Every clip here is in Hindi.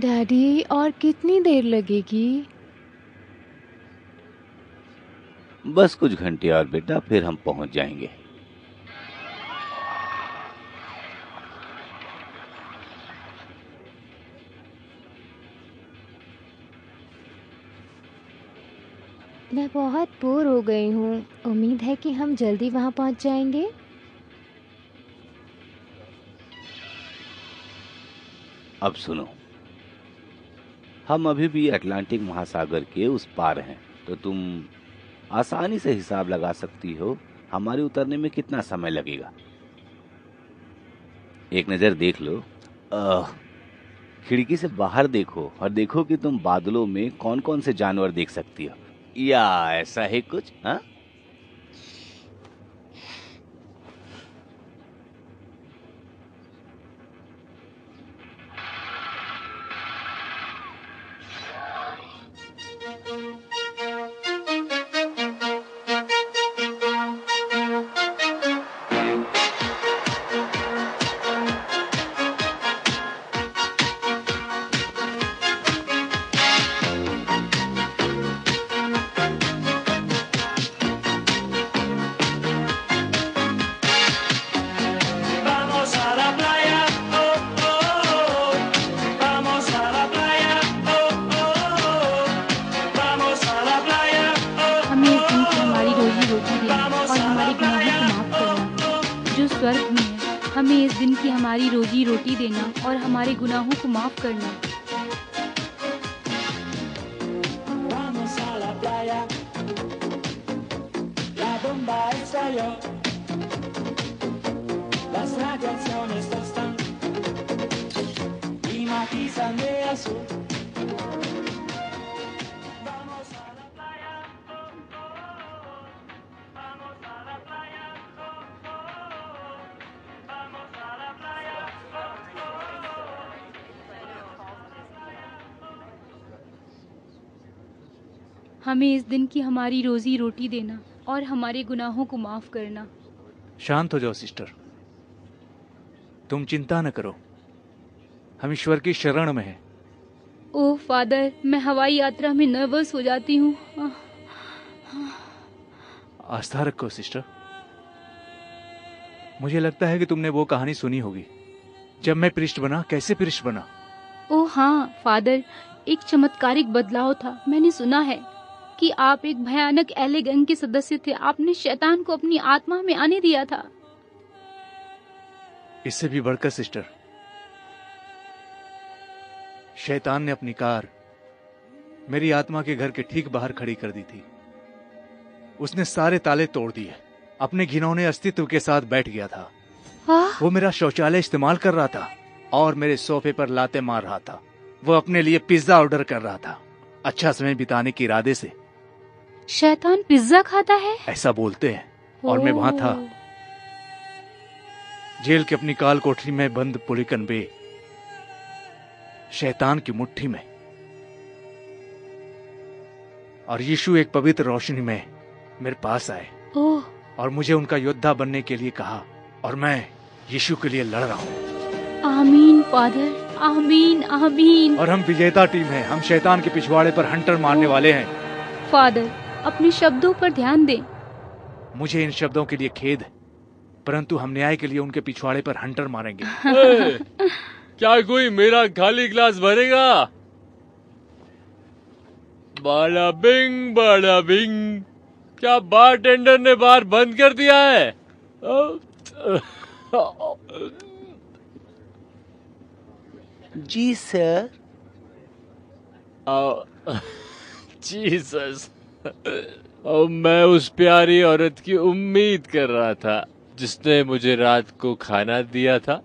डैडी, और कितनी देर लगेगी? बस कुछ घंटे और बेटा, फिर हम पहुंच जाएंगे। मैं बहुत बोर हो गई हूँ। उम्मीद है कि हम जल्दी वहाँ पहुँच जाएंगे। अब सुनो, हम अभी भी अटलांटिक महासागर के उस पार हैं, तो तुम आसानी से हिसाब लगा सकती हो हमारे उतरने में कितना समय लगेगा। एक नज़र देख लो। खिड़की से बाहर देखो और देखो कि तुम बादलों में कौन कौन से जानवर देख सकती हो, या ऐसा है कुछ? हाँ, स्वर्ग में है, हमें इस दिन की हमारी रोजी रोटी देना और हमारे गुनाहों को माफ करना। Vamos a la playa, la bomba estalló, las radiaciones están y matizan de azul. हमें इस दिन की हमारी रोजी रोटी देना और हमारे गुनाहों को माफ करना। शांत हो जाओ सिस्टर, तुम चिंता न करो, हम ईश्वर की शरण में हैं। ओह फादर, मैं हवाई यात्रा में नर्वस हो जाती हूँ। आस्था रखो सिस्टर। मुझे लगता है कि तुमने वो कहानी सुनी होगी, जब मैं पृष्ठ बना कैसे पृष्ठ बना। ओह हाँ फादर, एक चमत्कारिक बदलाव था। मैंने सुना है कि आप एक भयानक एले गैंग के सदस्य थे। आपने शैतान को अपनी आत्मा में आने दिया था। इससे भी बढ़कर सिस्टर, शैतान ने अपनी कार मेरी आत्मा के घर के ठीक बाहर खड़ी कर दी थी। उसने सारे ताले तोड़ दिए, अपने घिनौने अस्तित्व के साथ बैठ गया था। वो मेरा शौचालय इस्तेमाल कर रहा था और मेरे सोफे पर लाते मार रहा था। वो अपने लिए पिज्जा ऑर्डर कर रहा था, अच्छा समय बिताने के इरादे से। शैतान पिज्जा खाता है? ऐसा बोलते हैं। और मैं वहां था, जेल के अपनी काल कोठरी में बंद पुलिकन बे, शैतान की मुट्ठी में। और यीशु एक पवित्र रोशनी में मेरे पास आए और मुझे उनका योद्धा बनने के लिए कहा, और मैं यीशु के लिए लड़ रहा हूं। आमीन फादर, आमीन आमीन। और हम विजेता टीम हैं। हम शैतान के पिछवाड़े पर हंटर मारने वाले हैं। फादर, अपने शब्दों पर ध्यान दें। मुझे इन शब्दों के लिए खेद है, परंतु हम न्याय के लिए उनके पिछवाड़े पर हंटर मारेंगे। क्या कोई मेरा खाली गिलास भरेगा? बाड़ा बिंग बाड़ा बिंग। क्या बारटेंडर ने बार बंद कर दिया है? जी सर। जीसस, मैं उस प्यारी औरत की उम्मीद कर रहा था जिसने मुझे रात को खाना दिया था।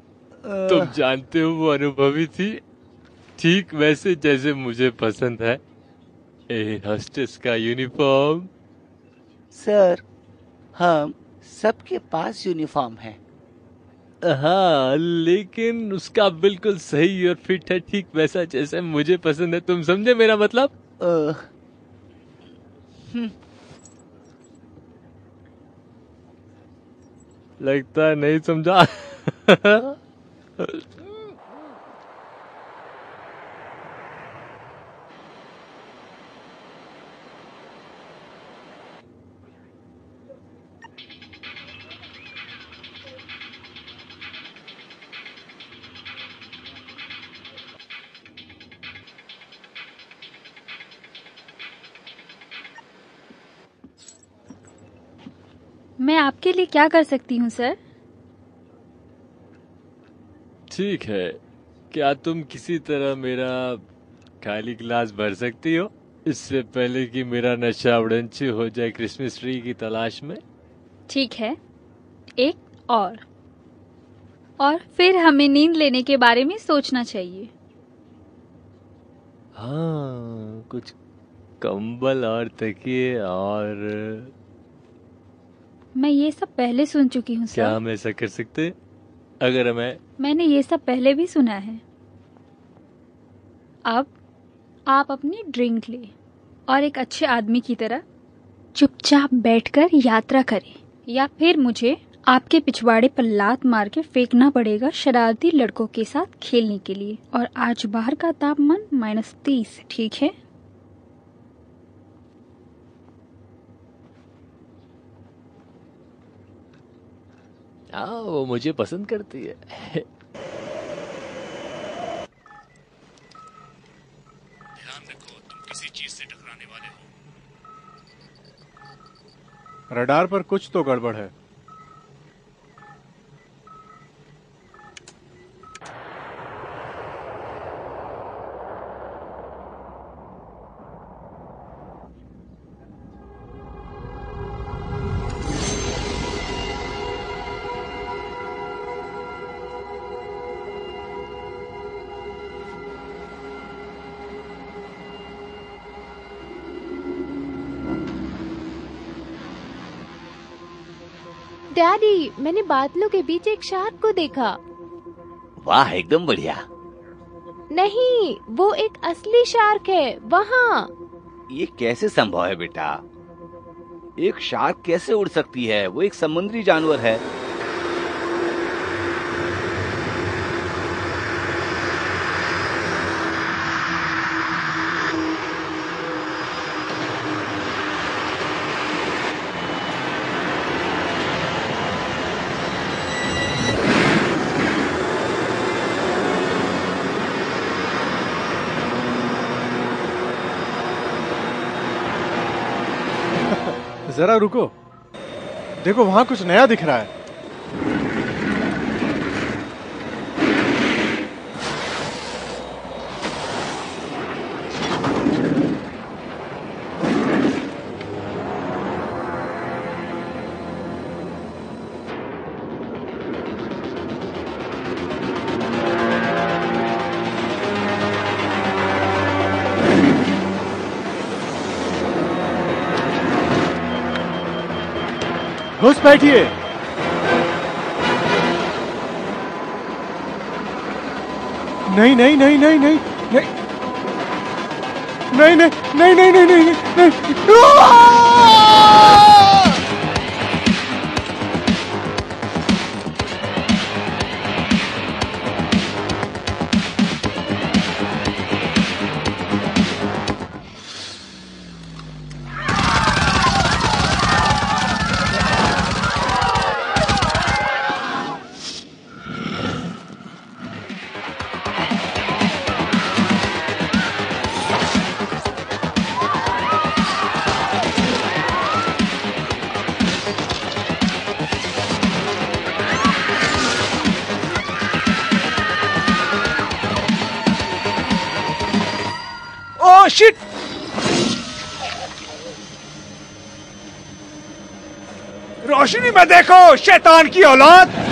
तुम जानते हो वो अनुभवी थी, ठीक वैसे जैसे मुझे पसंद है। एयर होस्टेस का यूनिफॉर्म। सर, हम सबके पास यूनिफॉर्म है। हाँ, लेकिन उसका बिल्कुल सही और फिट है, ठीक वैसा जैसे मुझे पसंद है। तुम समझे मेरा मतलब? लगता है नहीं समझा। मैं आपके लिए क्या कर सकती हूँ सर? ठीक है, क्या तुम किसी तरह मेरा खाली गिलास भर सकती हो इससे पहले कि मेरा नशा उड़नछू हो जाए क्रिसमस ट्री की तलाश में? ठीक है, एक और फिर हमें नींद लेने के बारे में सोचना चाहिए। हाँ, कुछ कंबल और तकिए और मैं ये सब पहले सुन चुकी हूँ क्या सर। हम ऐसा कर सकते? अगर मैंने ये सब पहले भी सुना है। अब आप अपनी ड्रिंक ले और एक अच्छे आदमी की तरह चुपचाप बैठकर यात्रा करें, या फिर मुझे आपके पिछवाड़े पर लात मार के फेंकना पड़ेगा शरारती लड़कों के साथ खेलने के लिए। और आज बाहर का तापमान -30, ठीक है? वो मुझे पसंद करती है। ध्यान रखो, तुम किसी चीज से टकराने वाले हो। रडार पर कुछ तो गड़बड़ है। डैडी, मैंने बादलों के बीच एक शार्क को देखा। वाह, एकदम बढ़िया। नहीं, वो एक असली शार्क है वहाँ। ये कैसे संभव है बेटा? एक शार्क कैसे उड़ सकती है? वो एक समुद्री जानवर है। जरा रुको, देखो वहां कुछ नया दिख रहा है। घुस बैठिए। नहीं नहीं नहीं नहीं नहीं नहीं नहीं नहीं नहीं नहीं नहीं नहीं नहीं। Oh shit! रोशनी में देखो, शैतान की औलाद!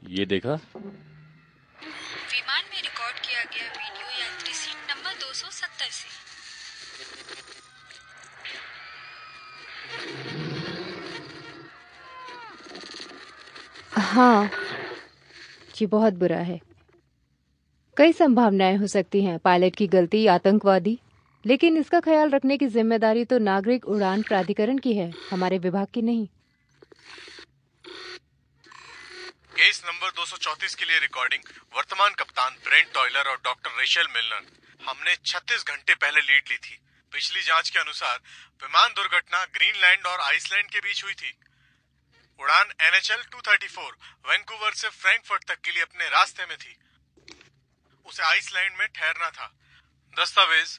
ये देखा? विमान में रिकॉर्ड किया गया वीडियो यात्री सीट नंबर 270 से। हाँ, ये बहुत बुरा है। कई संभावनाएं हो सकती हैं, पायलट की गलती, आतंकवादी, लेकिन इसका ख्याल रखने की जिम्मेदारी तो नागरिक उड़ान प्राधिकरण की है, हमारे विभाग की नहीं। केस नंबर 234 के लिए रिकॉर्डिंग वर्तमान कप्तान ब्रेंट टॉयलर और डॉक्टर रेचल मिलनर। हमने 36 घंटे पहले लीड ली थी। पिछली जांच के अनुसार विमान दुर्घटना ग्रीनलैंड और आइसलैंड के बीच हुई थी। उड़ान NHL 234 वैंकूवर से फ्रैंकफर्ट तक के लिए अपने रास्ते में थी। उसे आइसलैंड में ठहरना था। दस्तावेज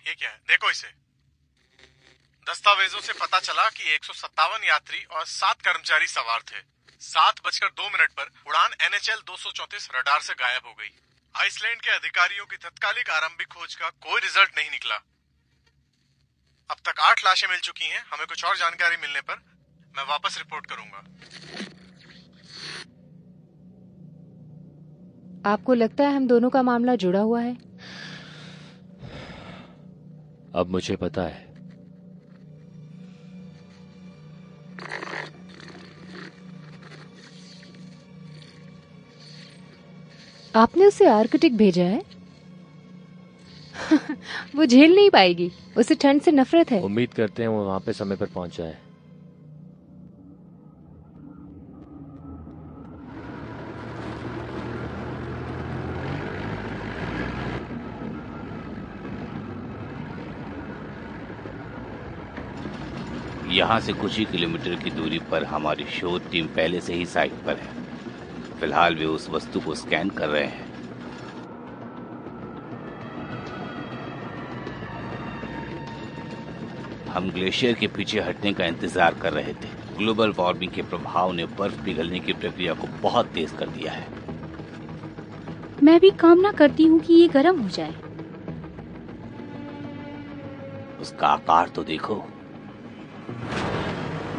ये क्या है, देखो इसे। दस्तावेजों से पता चला कि 157 यात्री और 7 कर्मचारी सवार थे। 7:02 पर उड़ान NHL 234 रडार से गायब हो गई। आइसलैंड के अधिकारियों की तत्कालिक आरंभिक खोज का कोई रिजल्ट नहीं निकला। अब तक 8 लाशें मिल चुकी हैं। हमें कुछ और जानकारी मिलने पर मैं वापस रिपोर्ट करूंगा। आपको लगता है हम दोनों का मामला जुड़ा हुआ है? अब मुझे पता है। आपने उसे आर्कटिक भेजा है? वो झेल नहीं पाएगी, उसे ठंड से नफरत है। उम्मीद करते हैं वो वहां पे समय पर पहुंच जाए। यहाँ से कुछ ही किलोमीटर की दूरी पर हमारी शोध टीम पहले से ही साइट पर है। फिलहाल वे उस वस्तु को स्कैन कर रहे हैं। हम ग्लेशियर के पीछे हटने का इंतजार कर रहे थे। ग्लोबल वार्मिंग के प्रभाव ने बर्फ पिघलने की प्रक्रिया को बहुत तेज कर दिया है। मैं भी कामना करती हूँ कि ये गर्म हो जाए। उसका आकार तो देखो।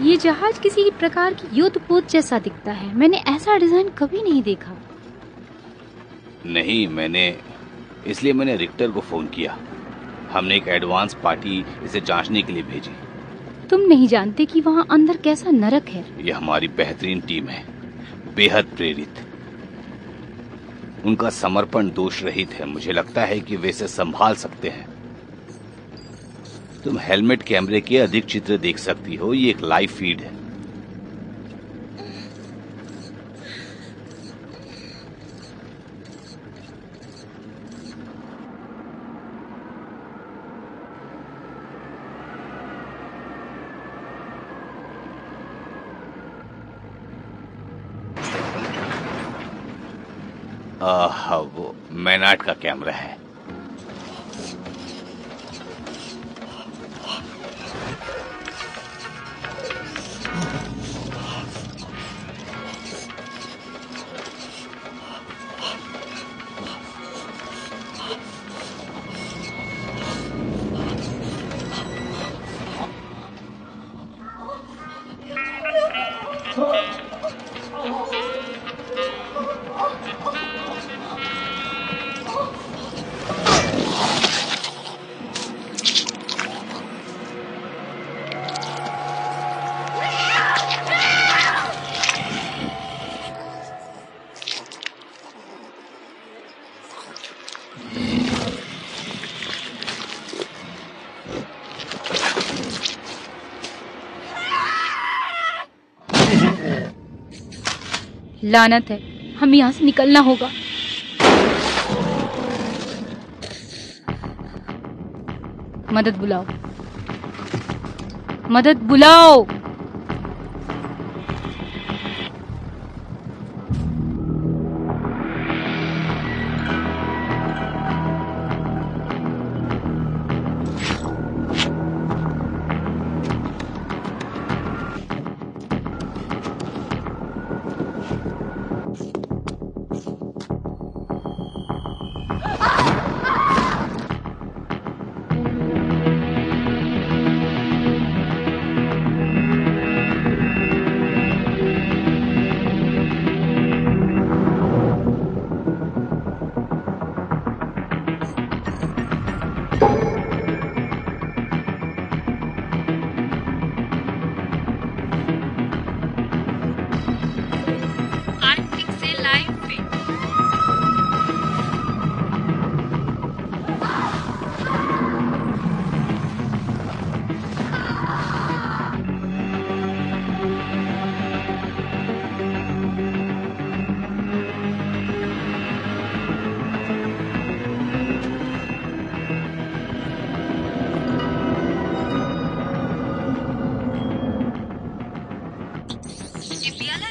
ये जहाज किसी प्रकार की युद्धपोत जैसा दिखता है। मैंने ऐसा डिजाइन कभी नहीं देखा। नहीं, इसलिए मैंने रिक्टर को फोन किया। हमने एक एडवांस पार्टी इसे जांचने के लिए भेजी। तुम नहीं जानते कि वहाँ अंदर कैसा नरक है। ये हमारी बेहतरीन टीम है, बेहद प्रेरित। उनका समर्पण दोष रहित है। मुझे लगता है कि वे इसे संभाल सकते हैं। तुम हेलमेट कैमरे के अधिक चित्र देख सकती हो। ये एक लाइव फीड है। वो मैनाट का कैमरा है। लानत है, हमें यहाँ से निकलना होगा। मदद बुलाओ, मदद बुलाओ।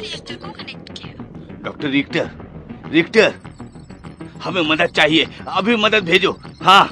से रिक्टर को कनेक्ट किया। डॉक्टर रिक्टर, रिक्टर, हमें मदद चाहिए, अभी मदद भेजो। हाँ।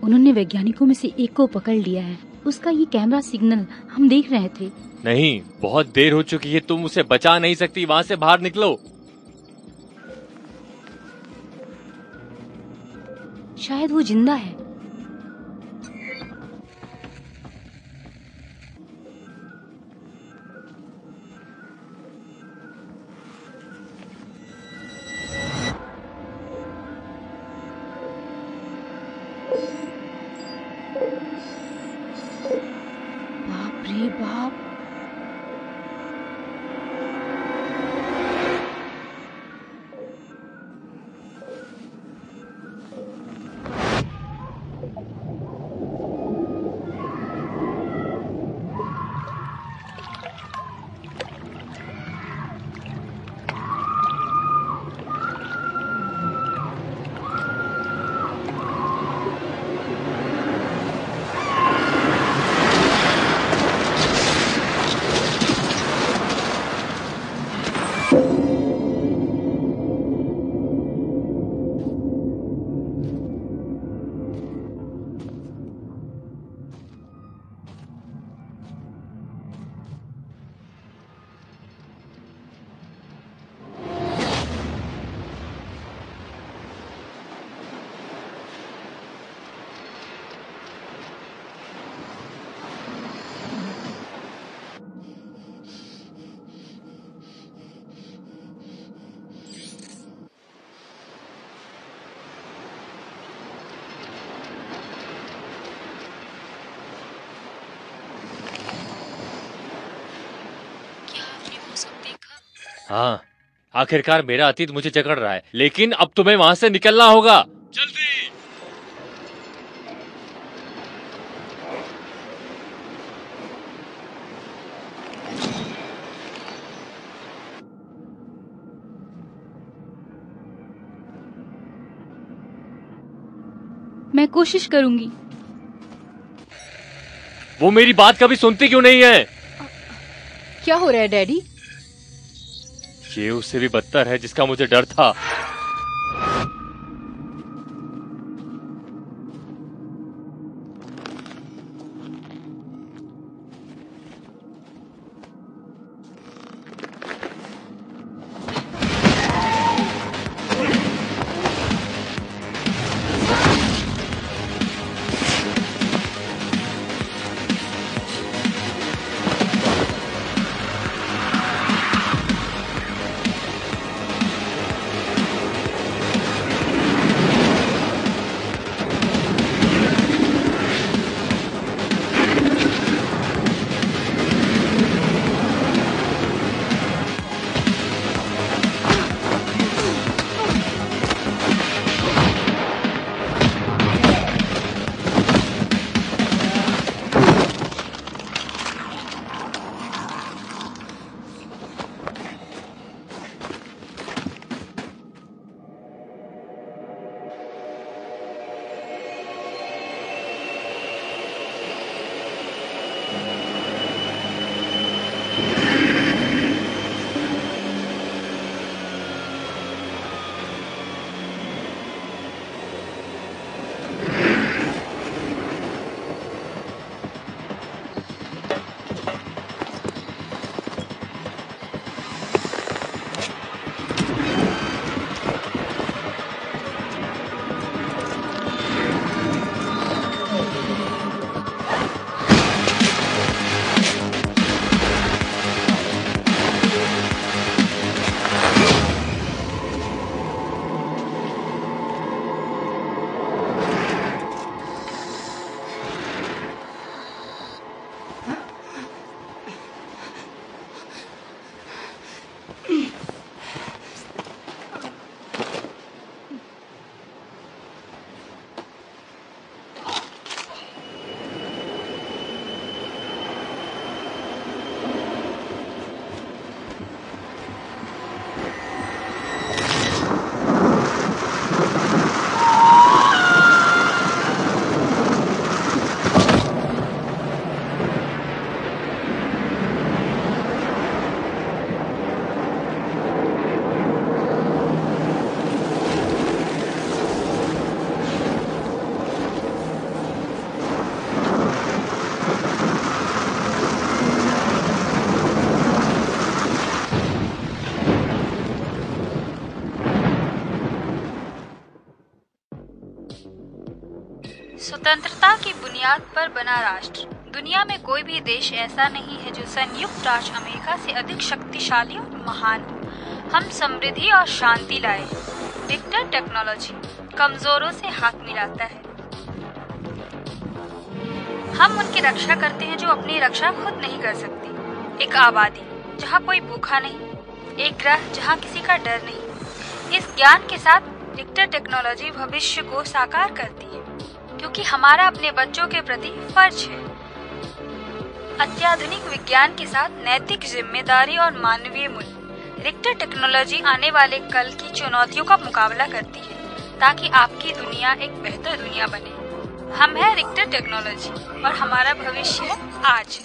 उन्होंने वैज्ञानिकों में से एक को पकड़ लिया है। उसका ये कैमरा सिग्नल हम देख रहे थे। नहीं, बहुत देर हो चुकी है, तुम उसे बचा नहीं सकती। वहां से बाहर निकलो। शायद वो जिंदा है। बाप रे बाप। हाँ, आखिरकार मेरा अतीत मुझे जकड़ रहा है, लेकिन अब तुम्हें वहां से निकलना होगा। जल्दी। मैं कोशिश करूंगी। वो मेरी बात कभी सुनती क्यों नहीं है? क्या हो रहा है डैडी? ये उससे भी बदतर है जिसका मुझे डर था। स्वतंत्रता की बुनियाद पर बना राष्ट्र। दुनिया में कोई भी देश ऐसा नहीं है जो संयुक्त राष्ट्र अमेरिका से अधिक शक्तिशाली और महान हो। हम समृद्धि और शांति लाए। रिक्टर टेक्नोलॉजी कमजोरों से हाथ मिलाता है। हम उनकी रक्षा करते हैं जो अपनी रक्षा खुद नहीं कर सकती। एक आबादी जहाँ कोई भूखा नहीं, एक ग्रह जहाँ किसी का डर नहीं। इस ज्ञान के साथ रिक्टर टेक्नोलॉजी भविष्य को साकार करती है, क्योंकि हमारा अपने बच्चों के प्रति फर्ज है। अत्याधुनिक विज्ञान के साथ नैतिक जिम्मेदारी और मानवीय मूल्य। रिक्टर टेक्नोलॉजी आने वाले कल की चुनौतियों का मुकाबला करती है, ताकि आपकी दुनिया एक बेहतर दुनिया बने। हम है रिक्टर टेक्नोलॉजी और हमारा भविष्य है आज।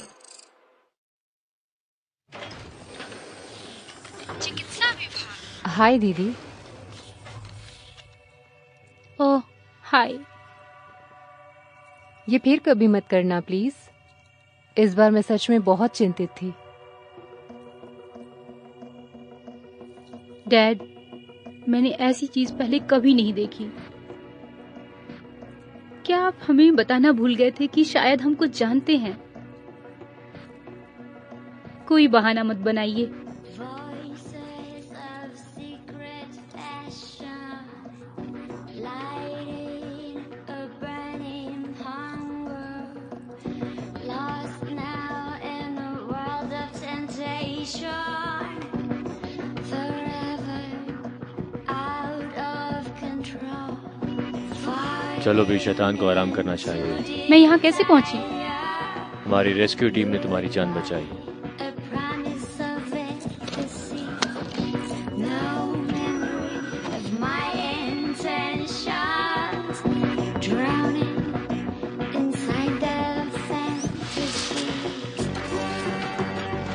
चिकित्सा विभाग। हाय दीदी। ओह हाय। ये फिर कभी मत करना प्लीज। इस बार मैं सच में बहुत चिंतित थी। डैड, मैंने ऐसी चीज पहले कभी नहीं देखी। क्या आप हमें बताना भूल गए थे कि शायद हम कुछ जानते हैं? कोई बहाना मत बनाइए। चलो भी, शैतान को आराम करना चाहिए। मैं यहाँ कैसे पहुंची? हमारी रेस्क्यू टीम ने तुम्हारी जान बचाई।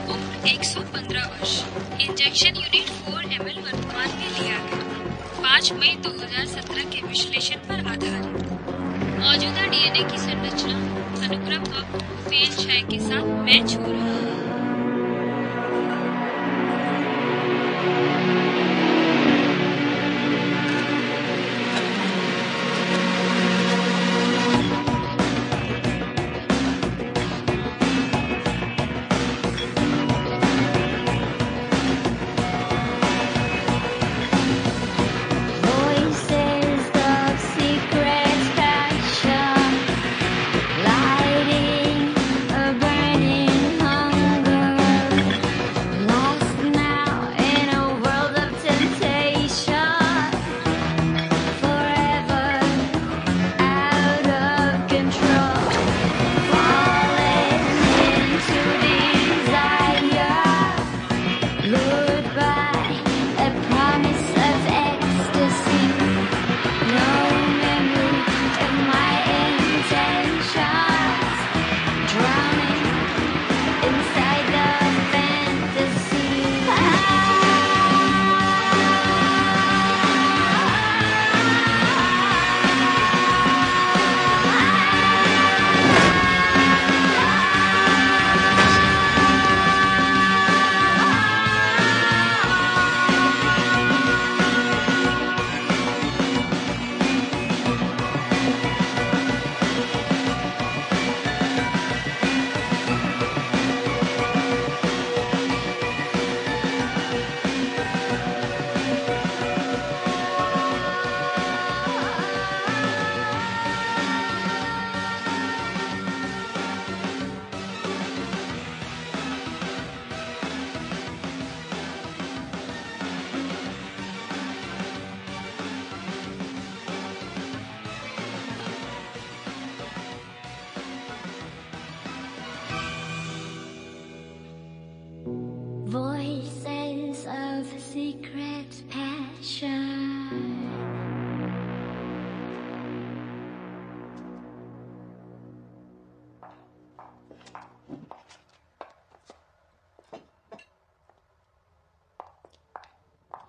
उम्र 115 वर्ष। इंजेक्शन यूनिट 4 ml वर्तमान में लिया गया। 5 मई 2017 के विश्लेषण पर आधारित। मौजूदा डीएनए की संरचना अनुक्रम अब फेज 6 के साथ मैच हो रहा है। Voices of secret passion.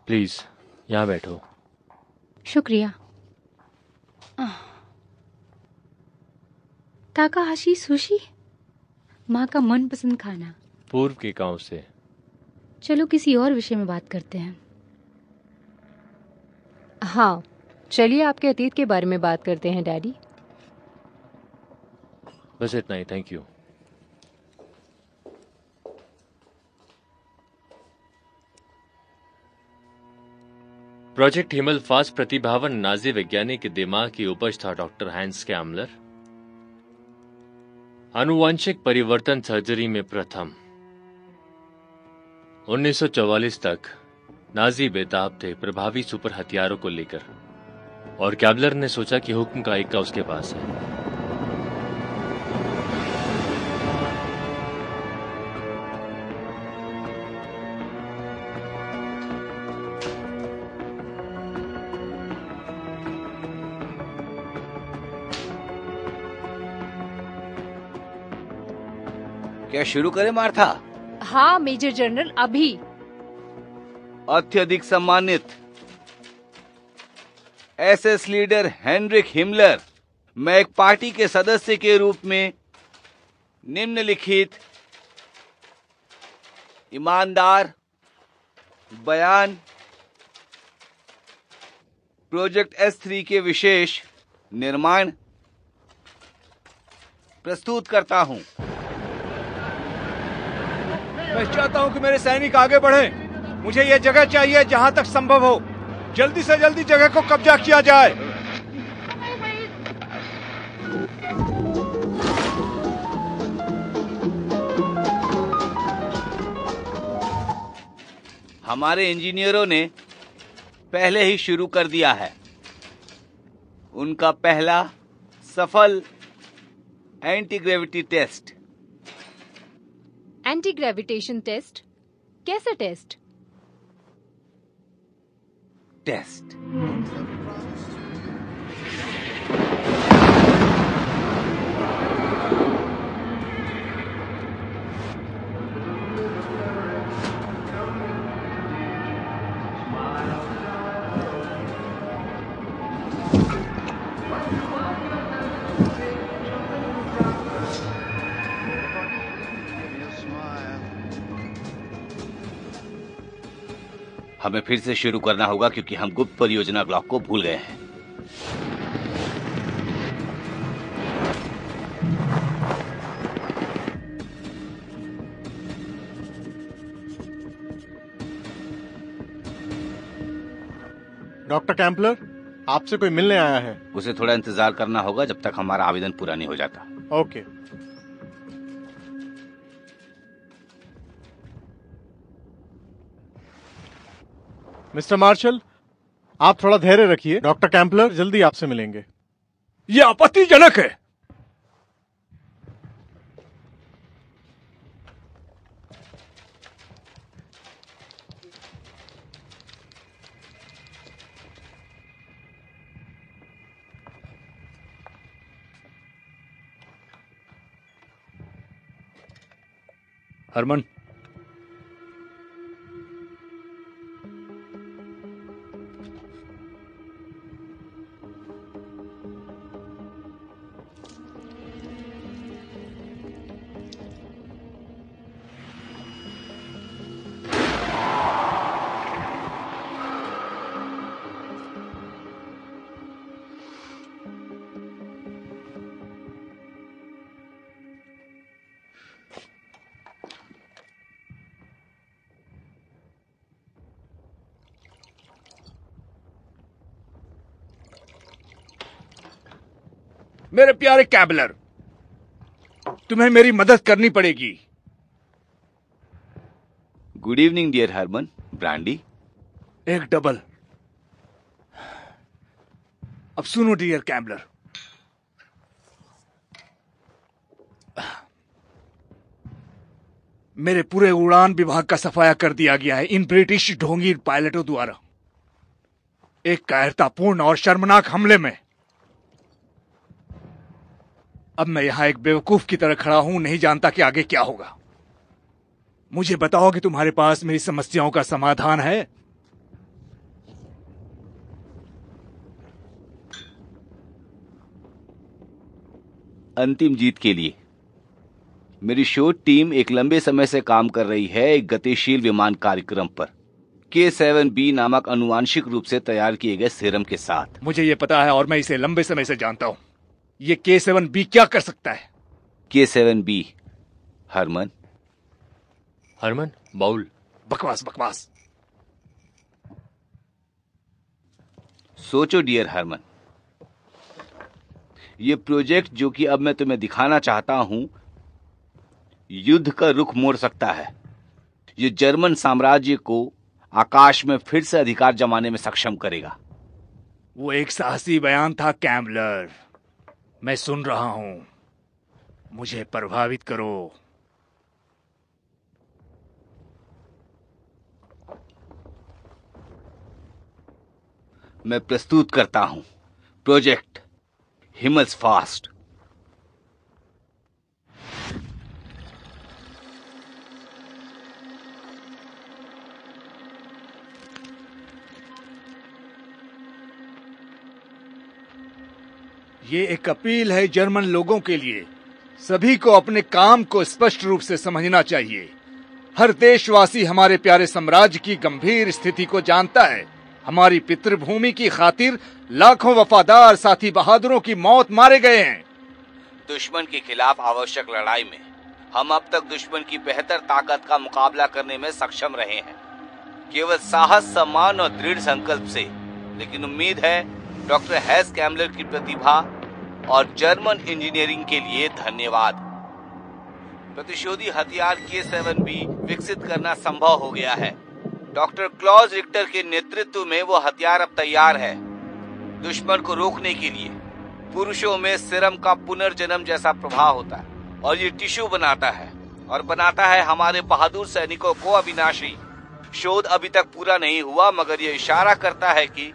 Please यहाँ बैठो। शुक्रिया। ताकाहाशी सुशी, माँ का मनपसंद खाना। पूर्व के गांव से। चलो किसी और विषय में बात करते हैं। हाँ, चलिए आपके अतीत के बारे में बात करते हैं डैडी। बस इतना ही, थैंक यू। प्रोजेक्ट हिमल फास्ट प्रतिभावन नाजी वैज्ञानिक के दिमाग की उपज था डॉक्टर हैंस कैम्बलर। आनुवांशिक परिवर्तन सर्जरी में प्रथम। 1944 तक नाजी बेताब थे प्रभावी सुपर हथियारों को लेकर, और कैम्बलर ने सोचा कि हुक्म का इक्का उसके पास है। क्या शुरू करें मार्था? हाँ मेजर जनरल, अभी। अत्यधिक सम्मानित एसएस लीडर हेनरिक हिमलर, मैं एक पार्टी के सदस्य के रूप में निम्नलिखित ईमानदार बयान प्रोजेक्ट S3 के विशेष निर्माण प्रस्तुत करता हूं। मैं चाहता हूं कि मेरे सैनिक आगे बढ़ें। मुझे यह जगह चाहिए जहां तक संभव हो। जल्दी से जल्दी जगह को कब्जा किया जाए। हमारे इंजीनियरों ने पहले ही शुरू कर दिया है। उनका पहला सफल anti gravity test. Anti gravitation test? कैसे टेस्ट? टेस्ट हमें फिर से शुरू करना होगा क्योंकि हम गुप्त परियोजना ब्लॉक को भूल गए हैं। डॉक्टर कैम्पलर, आपसे कोई मिलने आया है। उसे थोड़ा इंतजार करना होगा जब तक हमारा आवेदन पूरा नहीं हो जाता। ओके। मिस्टर मार्शल, आप थोड़ा धैर्य रखिए। डॉक्टर कैम्पलर जल्दी आपसे मिलेंगे। यह आपत्तिजनक है। हरमन, मेरे प्यारे कैबलर, तुम्हें मेरी मदद करनी पड़ेगी। Good evening dear Herman. Brandy? एक डबल। अब सुनो डियर कैबलर, मेरे पूरे उड़ान विभाग का सफाया कर दिया गया है इन ब्रिटिश ढोंगी पायलटों द्वारा एक कायरतापूर्ण और शर्मनाक हमले में। अब मैं यहां एक बेवकूफ की तरह खड़ा हूं, नहीं जानता कि आगे क्या होगा। मुझे बताओ कि तुम्हारे पास मेरी समस्याओं का समाधान है? अंतिम जीत के लिए मेरी शोध टीम एक लंबे समय से काम कर रही है एक गतिशील विमान कार्यक्रम पर K7B नामक आनुवांशिक रूप से तैयार किए गए सीरम के साथ। मुझे यह पता है और मैं इसे लंबे समय से जानता हूं। ये K7B क्या कर सकता है? K7B हरमन। हरमन बाउल। बकवास बकवास। सोचो डियर हरमन, ये प्रोजेक्ट जो कि अब मैं तुम्हें दिखाना चाहता हूं, युद्ध का रुख मोड़ सकता है। ये जर्मन साम्राज्य को आकाश में फिर से अधिकार जमाने में सक्षम करेगा। वो एक साहसी बयान था कैम्बलर, मैं सुन रहा हूं। मुझे प्रभावित करो। मैं प्रस्तुत करता हूं प्रोजेक्ट हिमल्स फास्ट। ये एक अपील है जर्मन लोगों के लिए। सभी को अपने काम को स्पष्ट रूप से समझना चाहिए। हर देशवासी हमारे प्यारे साम्राज्य की गंभीर स्थिति को जानता है। हमारी पितृभूमि की खातिर लाखों वफादार साथी बहादुरों की मौत मारे गए हैं। दुश्मन के खिलाफ आवश्यक लड़ाई में हम अब तक दुश्मन की बेहतर ताकत का मुकाबला करने में सक्षम रहे हैं, केवल साहस, सम्मान और दृढ़ संकल्प से। लेकिन उम्मीद है डॉक्टर हैस कैम्बलर की प्रतिभा और जर्मन इंजीनियरिंग के लिए धन्यवाद। प्रतिशोधी हथियार K7B विकसित करना संभव हो गया है। डॉक्टर क्लॉज रिक्टर के नेतृत्व में वो हथियार अब तैयार है। दुश्मन को रोकने के लिए पुरुषों में सीरम का पुनर्जन्म जैसा प्रभाव होता है और ये टिश्यू बनाता है हमारे बहादुर सैनिकों को अविनाशी। शोध अभी तक पूरा नहीं हुआ, मगर ये इशारा करता है कि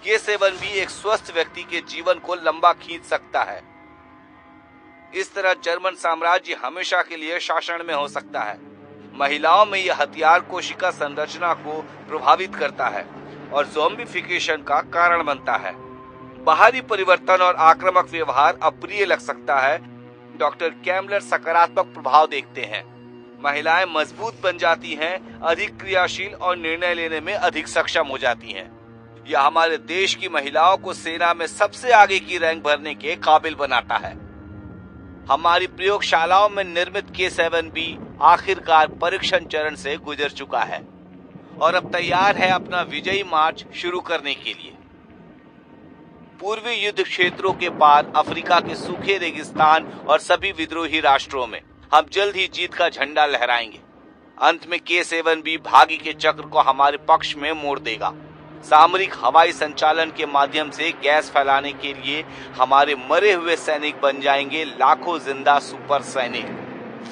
K7B एक स्वस्थ व्यक्ति के जीवन को लंबा खींच सकता है। इस तरह जर्मन साम्राज्य हमेशा के लिए शासन में हो सकता है। महिलाओं में यह हथियार कोशिका संरचना को प्रभावित करता है और ज़ॉम्बीफिकेशन का कारण बनता है। बाहरी परिवर्तन और आक्रामक व्यवहार अप्रिय लग सकता है। डॉक्टर कैम्बलर सकारात्मक प्रभाव देखते हैं। महिलाएं मजबूत बन जाती हैं, अधिक क्रियाशील और निर्णय लेने में अधिक सक्षम हो जाती हैं। यह हमारे देश की महिलाओं को सेना में सबसे आगे की रैंक भरने के काबिल बनाता है। हमारी प्रयोगशालाओं में निर्मित K7B आखिरकार परीक्षण चरण से गुजर चुका है और अब तैयार है अपना विजयी मार्च शुरू करने के लिए। पूर्वी युद्ध क्षेत्रों के पार अफ्रीका के सूखे रेगिस्तान और सभी विद्रोही राष्ट्रों में हम जल्द ही जीत का झंडा लहराएंगे। अंत में K7B भाग्य के चक्र को हमारे पक्ष में मोड़ देगा। सामरिक हवाई संचालन के माध्यम से गैस फैलाने के लिए हमारे मरे हुए सैनिक बन जाएंगे लाखों जिंदा सुपर सैनिक।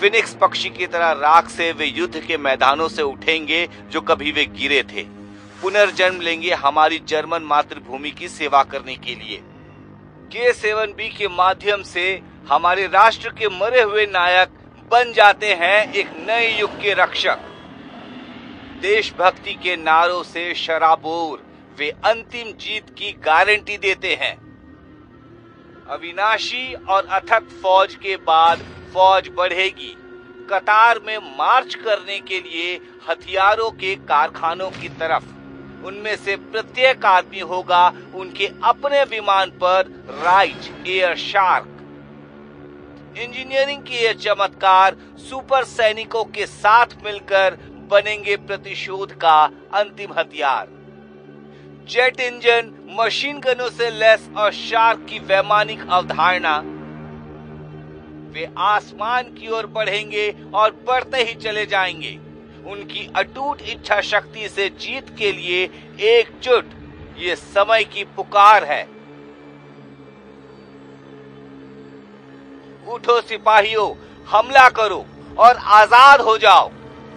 फिनिक्स पक्षी की तरह राख से वे युद्ध के मैदानों से उठेंगे जो कभी वे गिरे थे। पुनर्जन्म लेंगे हमारी जर्मन मातृभूमि की सेवा करने के लिए। K7B के माध्यम से हमारे राष्ट्र के मरे हुए नायक बन जाते हैं एक नए युग के रक्षक। देशभक्ति के नारों से शराबोर वे अंतिम जीत की गारंटी देते हैं। अविनाशी और अथक फौज के बाद फौज बढ़ेगी। कतार में मार्च करने के लिए हथियारों के कारखानों की तरफ। उनमें से प्रत्येक आदमी होगा उनके अपने विमान पर राइट एयर शार्क। इंजीनियरिंग के ये चमत्कार सुपर सैनिकों के साथ मिलकर बनेंगे प्रतिशोध का अंतिम हथियार। जेट इंजन, मशीन गनों से लैस और शार्क की वैमानिक अवधारणा। वे आसमान की ओर बढ़ेंगे और बढ़ते ही चले जाएंगे। उनकी अटूट इच्छा शक्ति से जीत के लिए एकजुट ये समय की पुकार है। उठो सिपाहियों, हमला करो और आजाद हो जाओ।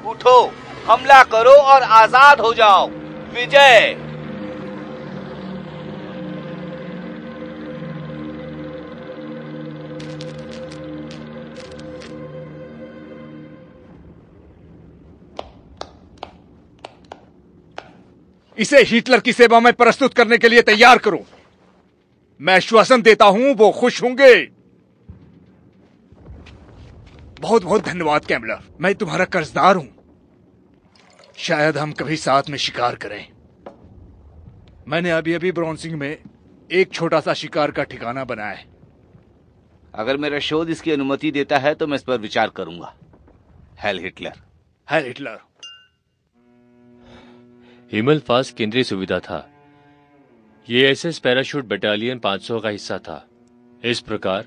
उठो, हमला करो और आजाद हो जाओ। विजय। इसे हिटलर की सेवा में प्रस्तुत करने के लिए तैयार करो। मैं आश्वासन देता हूं वो खुश होंगे। बहुत बहुत धन्यवाद कैम्बलर, मैं तुम्हारा कर्जदार हूं। शायद हम कभी साथ में शिकार करें। मैंने अभी अभी ब्रॉन्सिंग में एक छोटा सा शिकार का ठिकाना बनाया है। अगर मेरा शोध इसकी अनुमति देता है तो मैं इस पर विचार करूंगा। Heil Hitler. Heil Hitler. हिमलफास्ट केंद्रीय सुविधा था। ये एसएस पैराशूट बटालियन 500 का हिस्सा था। इस प्रकार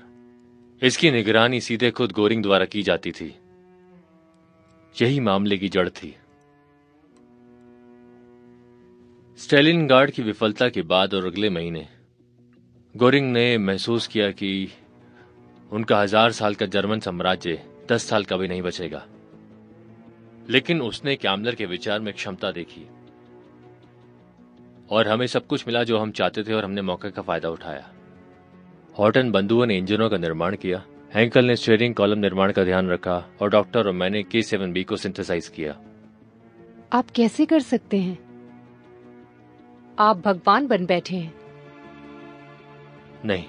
इसकी निगरानी सीधे खुद गोरिंग द्वारा की जाती थी। यही मामले की जड़ थी। स्टालिनग्राड की विफलता के बाद और अगले महीने गोरिंग ने महसूस किया कि उनका 1000 साल का जर्मन साम्राज्य 10 साल का भी नहीं बचेगा। लेकिन उसने कैमलर के विचार में क्षमता देखी और हमें सब कुछ मिला जो हम चाहते थे और हमने मौके का फायदा उठाया। हॉटन बंधुओं ने इंजनों का निर्माण किया, हैंकल ने स्टीयरिंग कॉलम निर्माण का ध्यान रखा और डॉक्टर और मैंने K7B को सिंथेसाइज किया। आप कैसे कर सकते हैं? आप भगवान बन बैठे हैं। नहीं,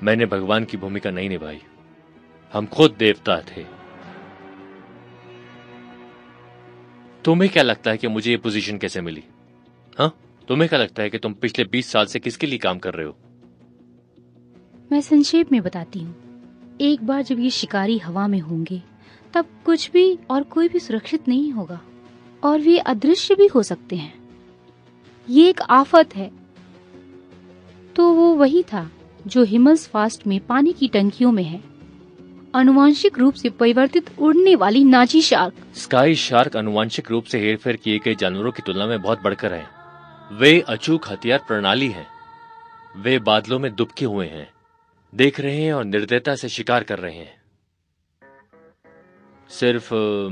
मैंने भगवान की भूमिका नहीं निभाई। हम खुद देवता थे। तुम्हें क्या लगता है कि मुझे ये पोजीशन कैसे मिली? हाँ, तुम्हें क्या लगता है कि तुम पिछले 20 साल से किसके लिए काम कर रहे हो? मैं संक्षेप में बताती हूँ। एक बार जब ये शिकारी हवा में होंगे तब कुछ भी और कोई भी सुरक्षित नहीं होगा और वे अदृश्य भी हो सकते हैं। ये एक आफत है। तो वो वही था जो हिमलफास्ट में पानी की टंकियों में है। आनुवांशिक रूप से परिवर्तित उड़ने वाली नाची शार्क। स्काई शार्क आनुवांशिक रूप से हेरफेर किए गए जानवरों की तुलना में बहुत बढ़कर हैं। वे अचूक हथियार प्रणाली हैं। वे बादलों में दुबके हुए हैं, देख रहे हैं और निर्दयता से शिकार कर रहे हैं। सिर्फ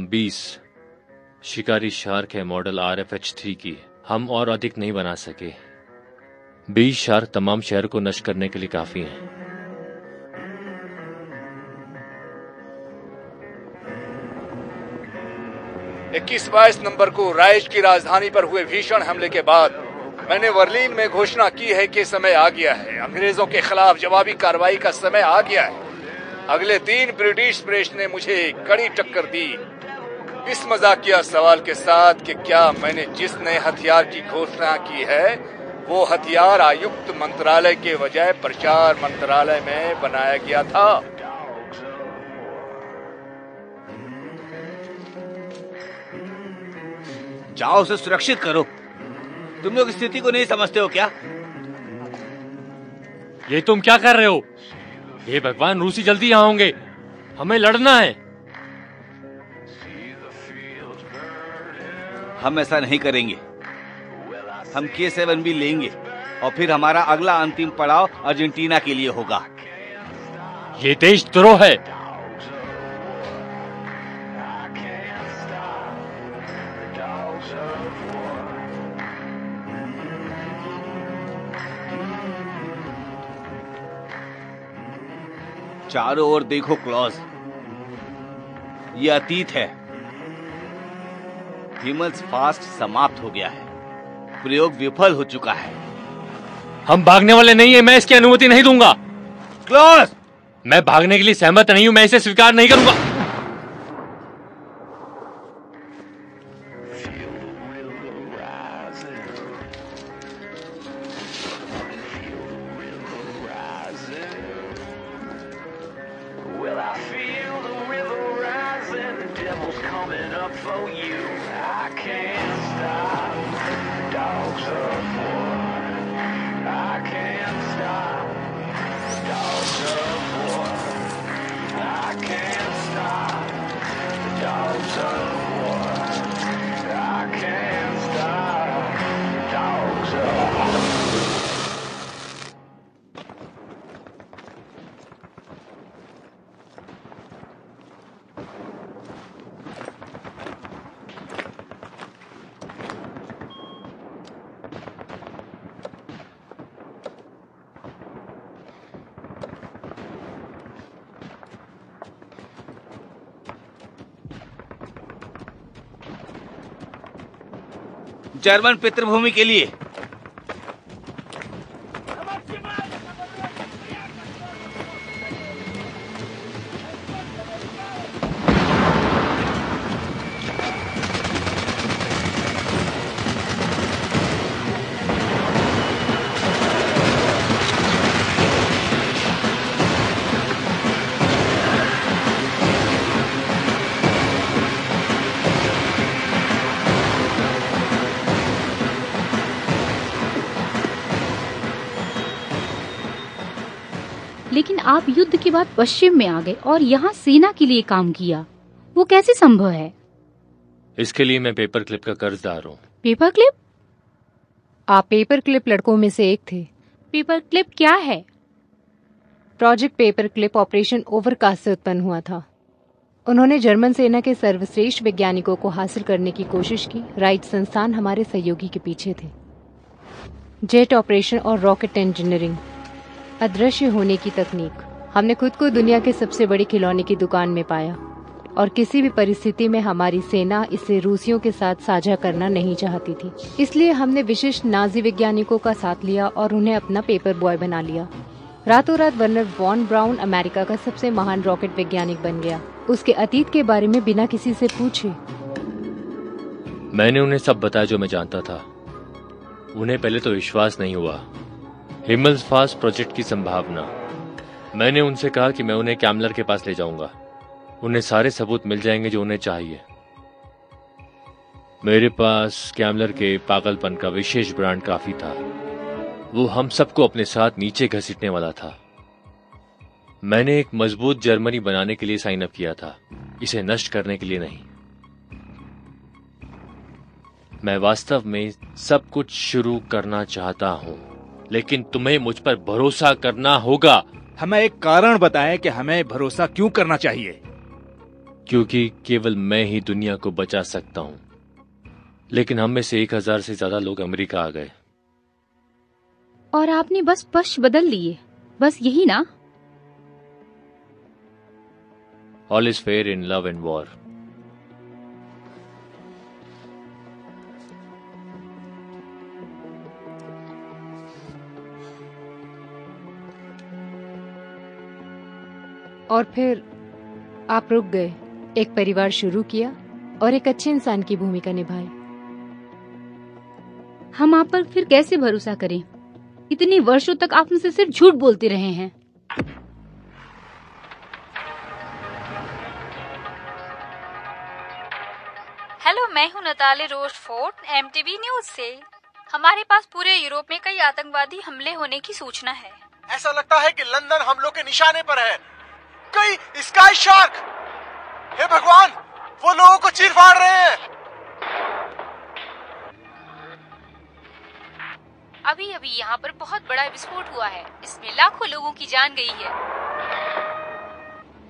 20 शिकारी शार्क है मॉडल RFH-3 की। हम और अधिक नहीं बना सके। 20 शार्क तमाम शहर को नष्ट करने के लिए काफी हैं। इक्कीस 22 नंबर को राइच की राजधानी पर हुए भीषण हमले के बाद मैंने बर्लिन में घोषणा की है कि समय आ गया है। अंग्रेजों के खिलाफ जवाबी कार्रवाई का समय आ गया है। अगले 3 ब्रिटिश प्रेस ने मुझे कड़ी टक्कर दी, इस मजाकिया सवाल के साथ कि क्या मैंने जिस नए हथियार की घोषणा की है वो हथियार आयुक्त मंत्रालय के बजाय प्रचार मंत्रालय में बनाया गया था। जाओ उसे सुरक्षित करो। तुम लोग स्थिति को नहीं समझते हो क्या? ये तुम क्या कर रहे हो? ये भगवान, रूसी जल्दी यहाँ होंगे। हमें लड़ना है। हम ऐसा नहीं करेंगे। हम K7B लेंगे और फिर हमारा अगला अंतिम पड़ाव अर्जेंटीना के लिए होगा। ये देशद्रोह है। चारों ओर देखो क्लॉज, ये अतीत है। हिमलफास्ट समाप्त हो गया है। प्रयोग विफल हो चुका है। हम भागने वाले नहीं है। मैं इसकी अनुमति नहीं दूंगा। क्लॉज, मैं भागने के लिए सहमत नहीं हूं। मैं इसे स्वीकार नहीं करूंगा। जर्मन पितृभूमि के लिए। लेकिन आप युद्ध के बाद पश्चिम में आ गए और यहाँ सेना के लिए काम किया, वो कैसे संभव है? इसके लिए मैं पेपर क्लिप का कर्जदार हूँ। Paper clip? आप पेपर क्लिप लड़कों में से एक थे। पेपर क्लिप क्या है? Project paper clip operation overcast से उत्पन्न हुआ था। उन्होंने जर्मन सेना के सर्वश्रेष्ठ वैज्ञानिकों को हासिल करने की कोशिश की। राइट संस्थान हमारे सहयोगी के पीछे थे। जेट ऑपरेशन और रॉकेट इंजीनियरिंग, अदृश्य होने की तकनीक, हमने खुद को दुनिया के सबसे बड़ी खिलौने की दुकान में पाया और किसी भी परिस्थिति में हमारी सेना इसे रूसियों के साथ साझा करना नहीं चाहती थी। इसलिए हमने विशिष्ट नाजी वैज्ञानिकों का साथ लिया और उन्हें अपना पेपर बॉय बना लिया। रातों रात वर्नर वॉन ब्राउन अमेरिका का सबसे महान रॉकेट वैज्ञानिक बन गया, उसके अतीत के बारे में बिना किसी से पूछे। मैंने उन्हें सब बताया जो मैं जानता था। उन्हें पहले तो विश्वास नहीं हुआ। हिमल्सफास्ट प्रोजेक्ट की संभावना। मैंने उनसे कहा कि मैं उन्हें कैमलर के पास ले जाऊंगा, उन्हें सारे सबूत मिल जाएंगे जो उन्हें चाहिए। मेरे पास कैमलर के पागलपन का विशेष ब्रांड काफी था। वो हम सबको अपने साथ नीचे घसीटने वाला था। मैंने एक मजबूत जर्मनी बनाने के लिए साइन अप किया था, इसे नष्ट करने के लिए नहीं। मैं वास्तव में सब कुछ शुरू करना चाहता हूं, लेकिन तुम्हें मुझ पर भरोसा करना होगा। हमें एक कारण बताएं कि हमें भरोसा क्यों करना चाहिए। क्योंकि केवल मैं ही दुनिया को बचा सकता हूं, लेकिन हम में से 1000 से ज्यादा लोग अमेरिका आ गए। और आपने बस पक्ष बदल लिए, बस यही ना? All is fair in love and war. और फिर आप रुक गए, एक परिवार शुरू किया और एक अच्छे इंसान की भूमिका निभाई। हम आप पर फिर कैसे भरोसा करें? इतने वर्षों तक आप मुझसे सिर्फ झूठ बोलते रहे हैं। हेलो, मैं हूं नताली रोचफोर्ड, एमटीवी न्यूज से। हमारे पास पूरे यूरोप में कई आतंकवादी हमले होने की सूचना है। ऐसा लगता है कि लंदन हमलों के निशाने पर है। कई स्काई शार्क, हे भगवान, वो लोगों को चीर फाड़ रहे हैं। अभी अभी यहाँ पर बहुत बड़ा विस्फोट हुआ है, इसमें लाखों लोगों की जान गई है।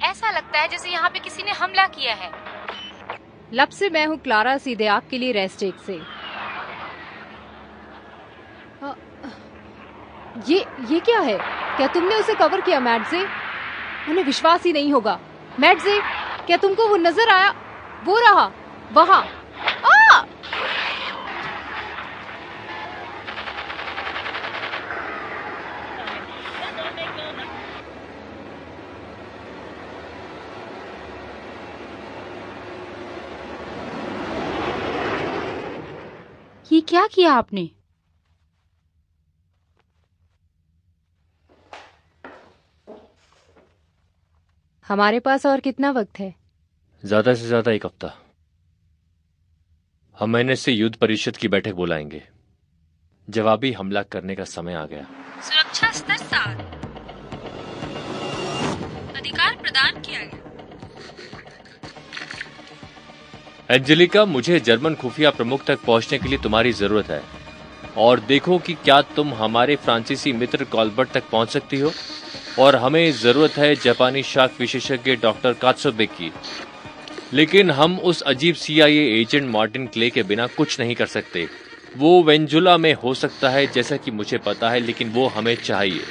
ऐसा लगता है जैसे यहाँ पे किसी ने हमला किया है। लब से मैं हूँ क्लारा, सीधे आपके लिए रेस्टेक से। ये क्या है? क्या तुमने उसे कवर किया मैडजे? उन्हें विश्वास ही नहीं होगा। मैडजे, क्या तुमको वो नजर आया? वो रहा वहाँ। ये क्या किया आपने? हमारे पास और कितना वक्त है? ज्यादा से ज्यादा 1 हफ्ता। हम महीने से युद्ध परिषद की बैठक बुलाएंगे। जवाबी हमला करने का समय आ गया। सुरक्षा स्तर 7, अधिकार प्रदान किया गया। एंजेलिका, मुझे जर्मन खुफिया प्रमुख तक पहुंचने के लिए तुम्हारी जरूरत है, और देखो कि क्या तुम हमारे फ्रांसीसी मित्र कॉल्बर्ट तक पहुंच सकती हो। और हमें जरूरत है जापानी शाक विशेषज्ञ डॉक्टर कात्सुबे की, लेकिन हम उस अजीब CIA एजेंट मार्टिन क्ले के बिना कुछ नहीं कर सकते। वो वेंजुला में हो सकता है जैसा कि मुझे पता है, लेकिन वो हमें चाहिए।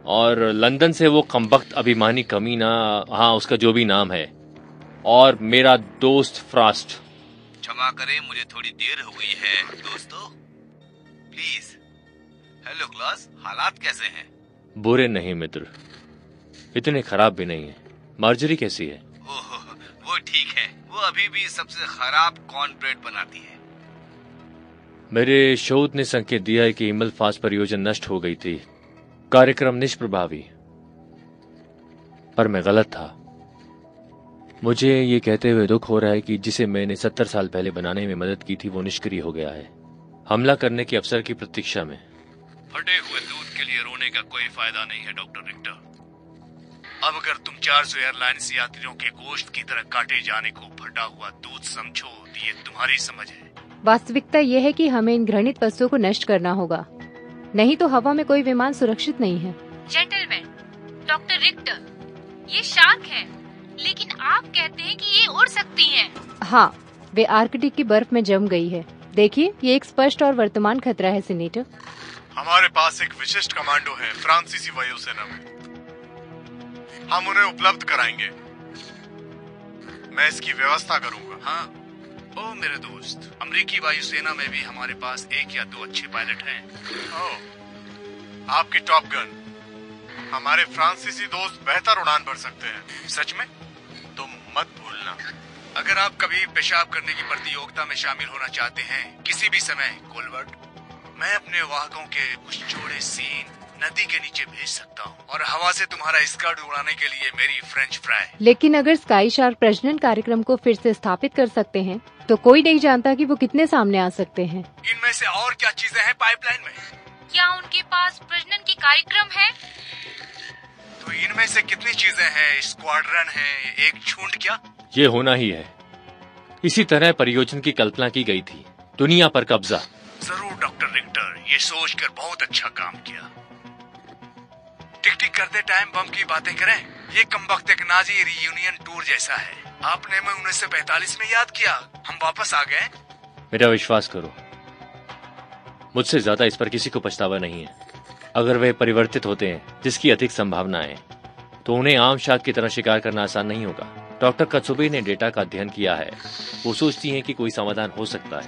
और लंदन से वो कमबख्त अभिमानी कमीना, हाँ उसका जो भी नाम है, और मेरा दोस्त फ्रास्ट। क्षमा करें, मुझे थोड़ी देर हो गई है दोस्तों, प्लीज। हेलो क्लास, हालात कैसे हैं? बुरे नहीं मित्र, इतने खराब भी नहीं है। मार्जरी कैसी है? ओह, वो ठीक है। वो अभी भी सबसे खराब कॉर्नब्रेड बनाती है। मेरे शोध ने संकेत दिया है कि हिमल्सफास्ट परियोजना नष्ट हो गई थी, कार्यक्रम निष्प्रभावी। पर मैं गलत था। मुझे ये कहते हुए दुख हो रहा है कि जिसे मैंने 70 साल पहले बनाने में मदद की थी वो निष्क्रिय हो गया है, हमला करने के अवसर की प्रतीक्षा में। फटे हुए दूध के लिए रोने का कोई फायदा नहीं है डॉक्टर रिक्टर। अब अगर तुम 400 एयरलाइंस यात्रियों के गोश्त की तरह काटे जाने को फटा हुआ दूध समझो तो ये तुम्हारी समझ है। वास्तविकता यह है कि हमें इन घृणित वस्तुओं को नष्ट करना होगा, नहीं तो हवा में कोई विमान सुरक्षित नहीं है। जेंटलमैन, डॉक्टर रिक्टर, ये शार्क है, लेकिन आप कहते हैं कि ये उड़ सकती हैं। हाँ, वे आर्कटिक की बर्फ में जम गई है। देखिए, ये एक स्पष्ट और वर्तमान खतरा है सीनेटर। हमारे पास एक विशिष्ट कमांडो है फ्रांसीसी वायुसेना में, हम उन्हें उपलब्ध कराएंगे। मैं इसकी व्यवस्था करूंगा। हाँ, ओ मेरे दोस्त, अमेरिकी वायुसेना में भी हमारे पास 1 या 2 अच्छे पायलट हैं। ओह, आपकी टॉप गन। हमारे फ्रांसीसी दोस्त बेहतर उड़ान भर सकते हैं। सच में? तुम मत भूलना। अगर आप कभी पेशाब करने की प्रतियोगिता में शामिल होना चाहते हैं किसी भी समय, कोलवर्ट, मैं अपने वाहकों के उस जोड़े सीन नदी के नीचे भेज सकता हूँ और हवा से तुम्हारा स्कर्ट उड़ाने के लिए मेरी फ्रेंच फ्राई। लेकिन अगर स्काई शार्क प्रजनन कार्यक्रम को फिर से स्थापित कर सकते हैं तो कोई नहीं जानता कि वो कितने सामने आ सकते हैं। इनमें से और क्या चीजें हैं पाइपलाइन में? क्या उनके पास प्रजनन की कार्यक्रम है? तो इनमें से कितनी चीजें हैं? स्क्वाड्रन है, एक झुंड? क्या ये होना ही है। इसी तरह परियोजना की कल्पना की गई थी, दुनिया पर कब्जा। जरूर डॉक्टर रिक्टर, ये सोचकर बहुत अच्छा काम किया। टिक टिक करते टाइम बम की बातें करें, ये कमबख्त एक नाजी रियूनियन टूर जैसा है। आपने मैं 1945 में याद किया, हम वापस आ गए। मेरा विश्वास करो, मुझसे ज्यादा इस पर किसी को पछतावा नहीं है। अगर वे परिवर्तित होते हैं, जिसकी अधिक संभावना है, तो उन्हें आम शार्क की तरह शिकार करना आसान नहीं होगा। डॉक्टर कत्सुबे ने डेटा का अध्ययन किया है। वो सोचती हैं कि कोई समाधान हो सकता है।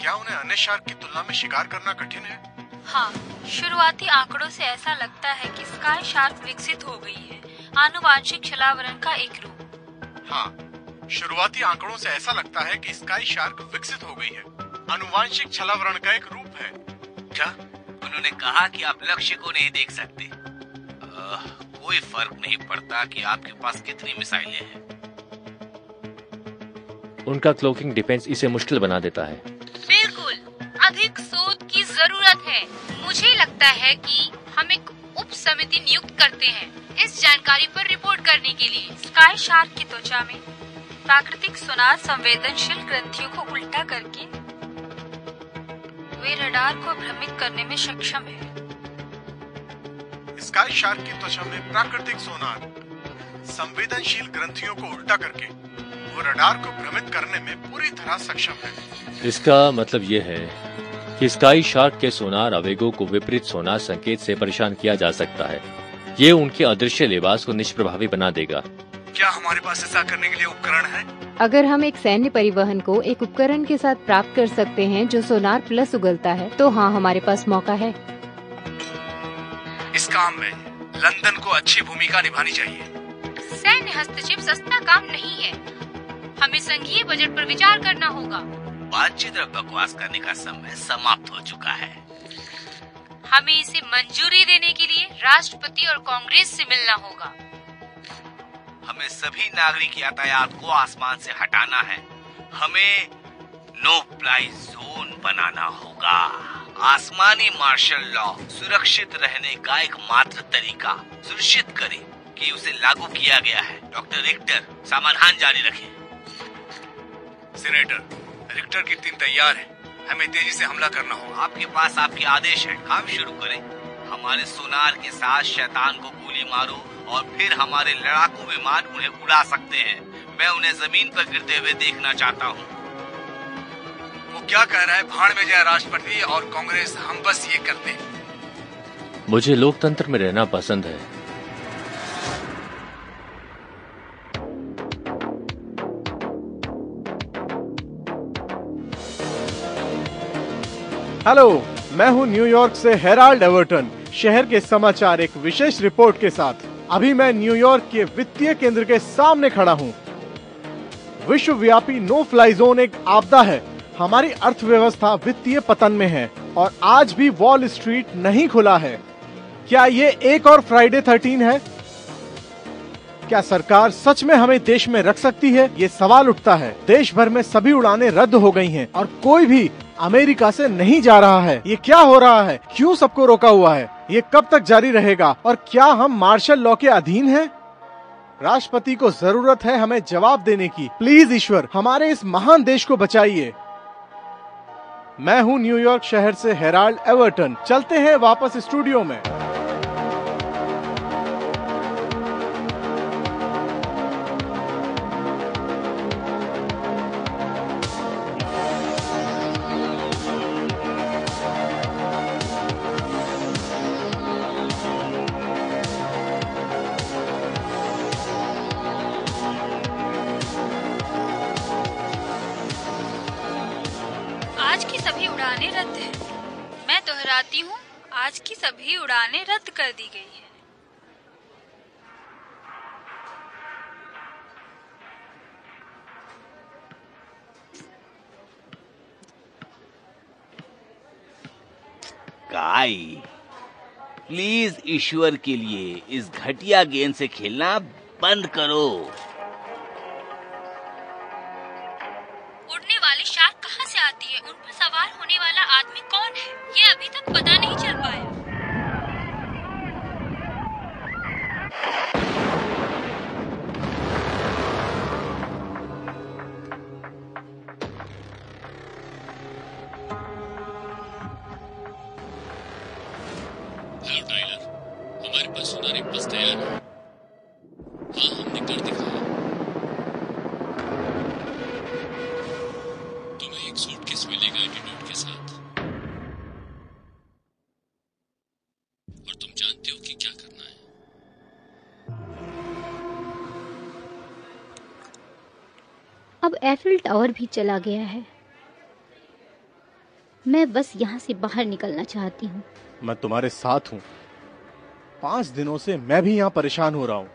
क्या उन्हें अन्य शार्क की तुलना में शिकार करना कठिन है? हाँ, शुरुआती आंकड़ों से ऐसा लगता है कि स्काई शार्क विकसित हो गई है, आनुवांशिक छलावरण का एक रूप। हाँ, शुरुआती आंकड़ों से ऐसा लगता है कि स्काई शार्क विकसित हो गई है, आनुवांशिक छलावरण का एक रूप है। क्या? उन्होंने कहा कि आप लक्ष्य को नहीं देख सकते। कोई फर्क नहीं पड़ता कि आपके पास कितनी मिसाइलें हैं। उनका क्लोकिंग डिफेंस इसे मुश्किल बना देता है। बिल्कुल, अधिक शोध की जरूरत है। मुझे लगता है कि हम एक उप समिति नियुक्त करते हैं इस जानकारी पर रिपोर्ट करने के लिए। स्काई शार्क की त्वचा में प्राकृतिक सोनार संवेदनशील ग्रंथियों को उल्टा करके वे रडार को भ्रमित करने में सक्षम है। स्काई शार्क की त्वचा में प्राकृतिक सोनार संवेदनशील ग्रंथियों को उल्टा करके वो रडार को भ्रमित करने में पूरी तरह सक्षम है। इसका मतलब ये है कि स्काई शार्क के सोनार आवेगों को विपरीत सोनार संकेत से परेशान किया जा सकता है। ये उनके अदृश्य लिबास को निष्प्रभावी बना देगा। क्या हमारे पास ऐसा करने के लिए उपकरण है? अगर हम एक सैन्य परिवहन को एक उपकरण के साथ प्राप्त कर सकते हैं जो सोनार प्लस उगलता है, तो हाँ, हमारे पास मौका है। इस काम में लंदन को अच्छी भूमिका निभानी चाहिए। सैन्य हस्तक्षेप सस्ता काम नहीं है, हमें संघीय बजट पर विचार करना होगा। बातचीत और बकवास करने का समय समाप्त हो चुका है। हमें इसे मंजूरी देने के लिए राष्ट्रपति और कांग्रेस से मिलना होगा। हमें सभी नागरिक यातायात को आसमान से हटाना है। हमें नो फ्लाई जोन बनाना होगा। आसमानी मार्शल लॉ सुरक्षित रहने का एक मात्र तरीका सुनिश्चित करें कि उसे लागू किया गया है। डॉक्टर रिक्टर, समाधान जारी रखें। सीनेटर, रिक्टर की टीम तैयार है, हमें तेजी से हमला करना होगा। आपके पास आपके आदेश है, काम शुरू करें। हमारे सोनार के साथ शैतान को गोली मारो और फिर हमारे लड़ाकू विमान उन्हें उड़ा सकते हैं। मैं उन्हें जमीन पर गिरते हुए देखना चाहता हूँ। वो क्या कह रहा है? भाड़ में जाए राष्ट्रपति और कांग्रेस, हम बस ये करते हैं। मुझे लोकतंत्र में रहना पसंद है। हेलो, मैं हूं न्यूयॉर्क से हेराल्ड एवर्टन, शहर के समाचार एक विशेष रिपोर्ट के साथ। अभी मैं न्यूयॉर्क के वित्तीय केंद्र के सामने खड़ा हूं। विश्वव्यापी नो फ्लाई जोन एक आपदा है। हमारी अर्थव्यवस्था वित्तीय पतन में है और आज भी वॉल स्ट्रीट नहीं खुला है। क्या ये एक और फ्राइडे 13 है? क्या सरकार सच में हमें देश में रख सकती है? ये सवाल उठता है। देश भर में सभी उड़ानें रद्द हो गई हैं और कोई भी अमेरिका से नहीं जा रहा है। ये क्या हो रहा है? क्यों सबको रोका हुआ है? ये कब तक जारी रहेगा और क्या हम मार्शल लॉ के अधीन हैं? राष्ट्रपति को जरूरत है हमें जवाब देने की। प्लीज ईश्वर, हमारे इस महान देश को बचाइए। मैं हूं न्यूयॉर्क शहर से हेराल्ड एवर्टन। चलते हैं वापस स्टूडियो में। आज की सभी उड़ानें रद्द हैं। मैं दोहराती हूँ, आज की सभी उड़ानें रद्द कर दी गई हैं। काई, प्लीज ईश्वर के लिए इस घटिया गेंद से खेलना बंद करो। उड़ने वाली शार्क कहाँ से आती है? उन पर सवार होने वाला आदमी कौन है? ये अभी तक पता नहीं चल पाया। हेलो टाइलर, हमारे पास सोनारिक बस तैयार है। हाँ, हमने कर दिखाया। तुम्हें एक सूटकेस मिलेगा एटीट्यूड के साथ, और तुम जानते हो कि क्या करना है। अब एफिल टावर भी चला गया है। मैं बस यहाँ से बाहर निकलना चाहती हूँ। मैं तुम्हारे साथ हूँ। 5 दिनों से मैं भी यहाँ परेशान हो रहा हूँ,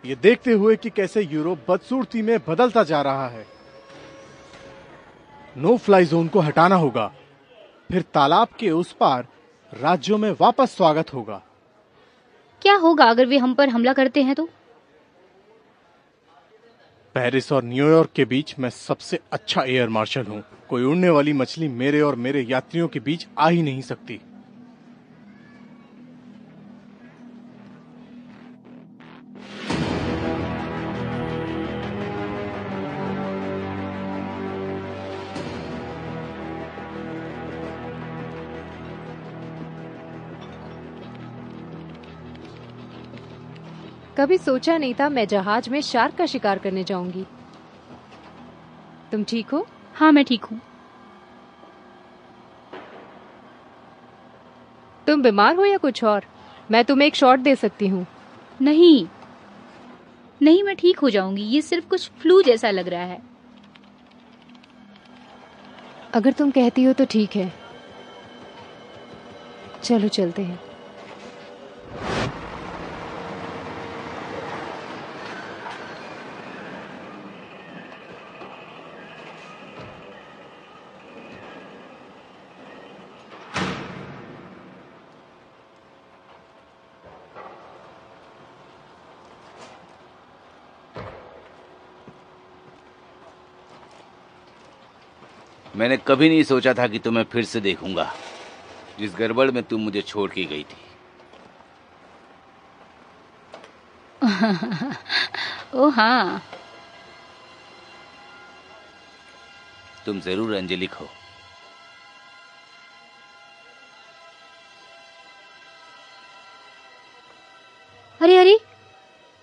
ये देखते हुए कि कैसे यूरोप बदसूरती में बदलता जा रहा है। नो फ्लाई जोन को हटाना होगा, फिर तालाब के उस पार राज्यों में वापस स्वागत होगा। क्या होगा अगर वे हम पर हमला करते हैं तो? पेरिस और न्यूयॉर्क के बीच मैं सबसे अच्छा एयर मार्शल हूँ। कोई उड़ने वाली मछली मेरे और मेरे यात्रियों के बीच आ ही नहीं सकती। कभी सोचा नहीं था मैं जहाज में शार्क का शिकार करने जाऊंगी। तुम ठीक हो? हाँ, मैं ठीक हूँ। तुम बीमार हो या कुछ और? मैं तुम्हें एक शॉट दे सकती हूँ। नहीं नहीं, मैं ठीक हो जाऊंगी। ये सिर्फ कुछ फ्लू जैसा लग रहा है। अगर तुम कहती हो तो ठीक है, चलो चलते हैं। मैंने कभी नहीं सोचा था कि तुम्हें फिर से देखूंगा, जिस गड़बड़ में तुम मुझे छोड़ के गई थी। ओ हाँ, तुम जरूर अंजलिक हो। अरे अरे,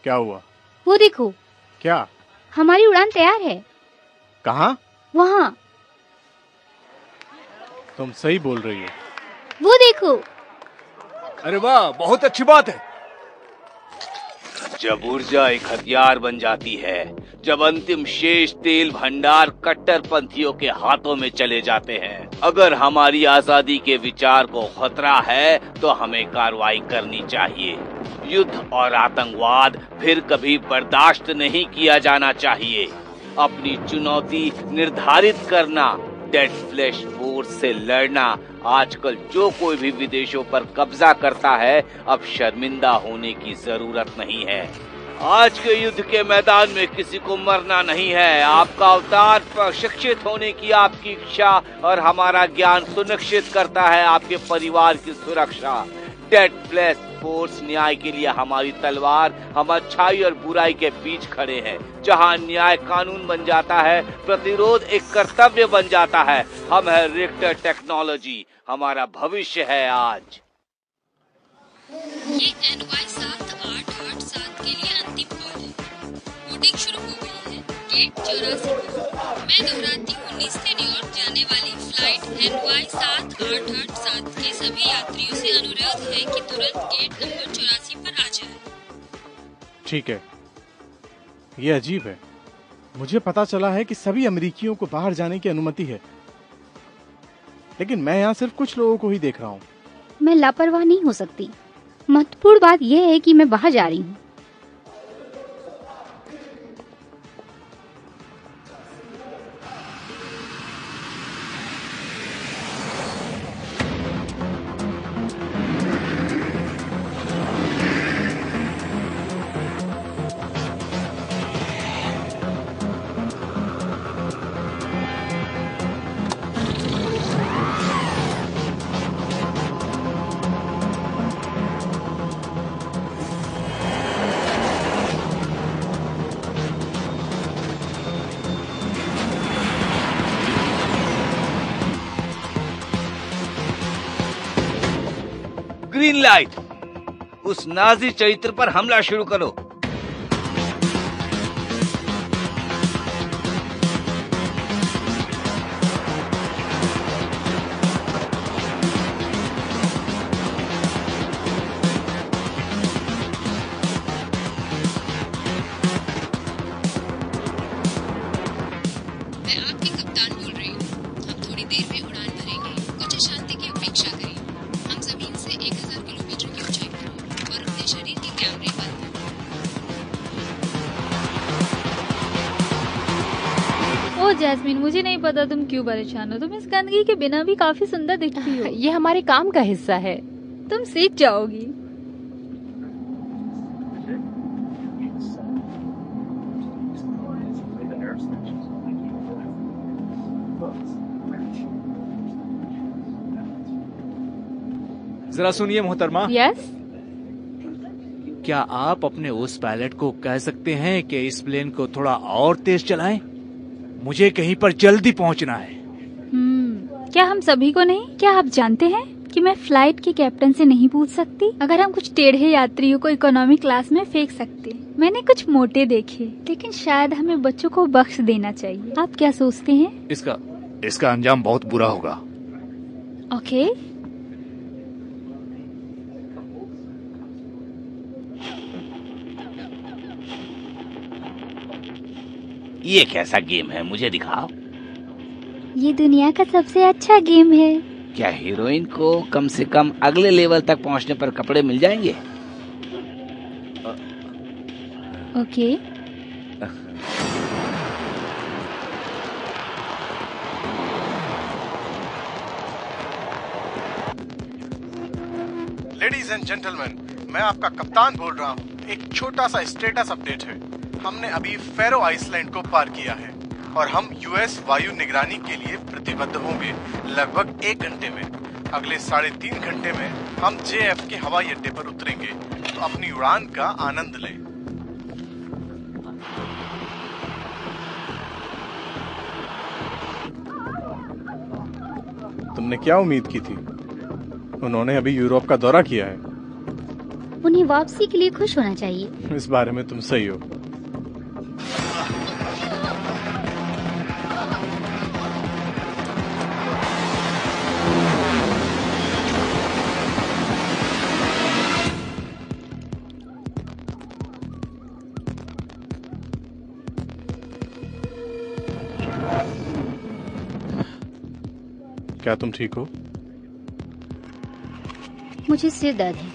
क्या हुआ? वो देखो। क्या? हमारी उड़ान तैयार है। कहाँ? वहाँ। तुम सही बोल रही हो। वो देखो। अरे वाह, बहुत अच्छी बात है। जब ऊर्जा एक हथियार बन जाती है, जब अंतिम शेष तेल भंडार कट्टरपंथियों के हाथों में चले जाते हैं, अगर हमारी आजादी के विचार को खतरा है तो हमें कार्रवाई करनी चाहिए। युद्ध और आतंकवाद फिर कभी बर्दाश्त नहीं किया जाना चाहिए। अपनी चुनौती निर्धारित करना, डेड फ्लैश फोर्स से लड़ना। आजकल जो कोई भी विदेशों पर कब्जा करता है, अब शर्मिंदा होने की जरूरत नहीं है। आज के युद्ध के मैदान में किसी को मरना नहीं है। आपका अवतार प्रशिक्षित होने की आपकी इच्छा और हमारा ज्ञान सुनिश्चित करता है आपके परिवार की सुरक्षा। डेड फ्लैश फोर्स, न्याय के लिए हमारी तलवार। हम अच्छाई और बुराई के बीच खड़े हैं। जहां न्याय कानून बन जाता है, प्रतिरोध एक कर्तव्य बन जाता है। हम है रिक्टर टेक्नोलॉजी, हमारा भविष्य है आज। ये NY 7887 के लिए अंतिम कॉल है। वोटिंग शुरू हो गई है। गेट 84 मैं दोहराती हूँ, 19 से न्यूयॉर्क जाने वाली फ्लाइट NY 7887 के सभी यात्रियों से अनुरोध है कि तुरंत गेट नंबर 84 पर आ जाए। ठीक है, ये अजीब है। मुझे पता चला है कि सभी अमेरिकियों को बाहर जाने की अनुमति है, लेकिन मैं यहाँ सिर्फ कुछ लोगों को ही देख रहा हूँ। मैं लापरवाह नहीं हो सकती। महत्वपूर्ण बात यह है कि मैं बाहर जा रही हूँ। ग्रीन लाइट, उस नाजी चरित्र पर हमला शुरू करो। मैं आपकी कप्तान बोल रही हूँ। हम थोड़ी देर में उड़ान भरेंगे। कुछ शांति की अपेक्षा करें। हम जमीन से 1000 किलोमीटर की ऊंचाई पर हैं और अपने शरीर के कैमरे बंद हैं। ओ जैस्मीन, मुझे नहीं पता तुम क्यों परेशान हो। तुम इस गंदगी के बिना भी काफी सुंदर दिखती हो। ये हमारे काम का हिस्सा है। तुम सीख जाओगी। जरा सुनिए मोहतरमा, यस, क्या आप अपने उस पायलट को कह सकते हैं कि इस प्लेन को थोड़ा और तेज चलाएं? मुझे कहीं पर जल्दी पहुंचना है। क्या हम सभी को नहीं? क्या आप जानते हैं कि मैं फ्लाइट के कैप्टन से नहीं पूछ सकती अगर हम कुछ टेढ़े यात्रियों को इकोनॉमी क्लास में फेंक सकते। मैंने कुछ मोटे देखे, लेकिन शायद हमें बच्चों को बख्श देना चाहिए। आप क्या सोचते हैं? इसका अंजाम बहुत बुरा होगा। ओके, ये कैसा गेम है, मुझे दिखाओ। ये दुनिया का सबसे अच्छा गेम है। क्या हीरोइन को कम से कम अगले लेवल तक पहुंचने पर कपड़े मिल जाएंगे? ओके, लेडीज एंड जेंटलमैन, मैं आपका कप्तान बोल रहा हूँ। एक छोटा सा स्टेटस अपडेट है। हमने अभी फेरो आइसलैंड को पार किया है और हम यूएस वायु निगरानी के लिए प्रतिबद्ध होंगे लगभग 1 घंटे में। अगले 3.5 घंटे में हम JF के हवाई अड्डे पर उतरेंगे, तो अपनी उड़ान का आनंद लें। तुमने क्या उम्मीद की थी? उन्होंने अभी यूरोप का दौरा किया है। उन्हें वापसी के लिए खुश होना चाहिए। इस बारे में तुम सही हो। क्या तुम ठीक हो? मुझे सिर दर्द है।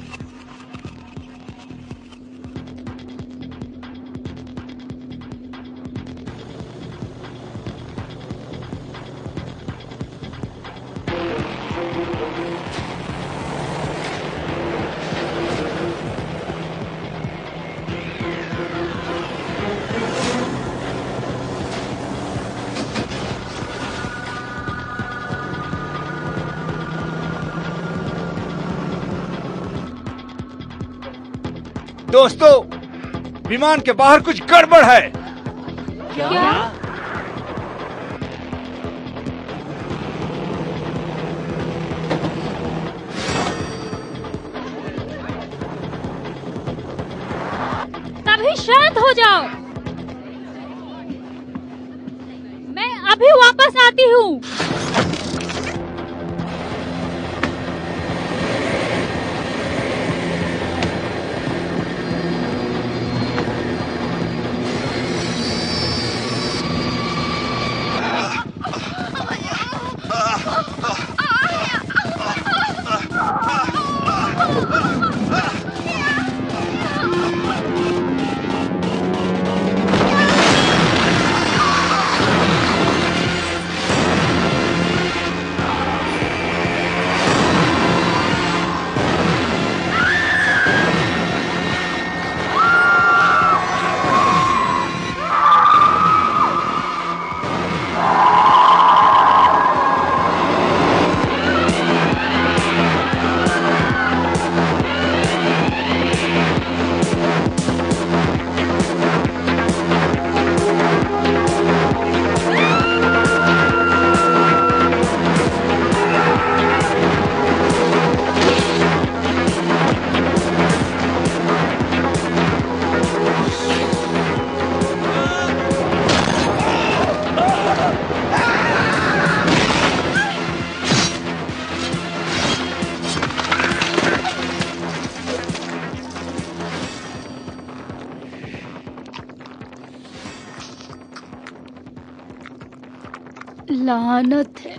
दोस्तों, विमान के बाहर कुछ गड़बड़ है। क्या? अभी शांत हो जाओ, मैं अभी वापस आती हूँ। लानत है।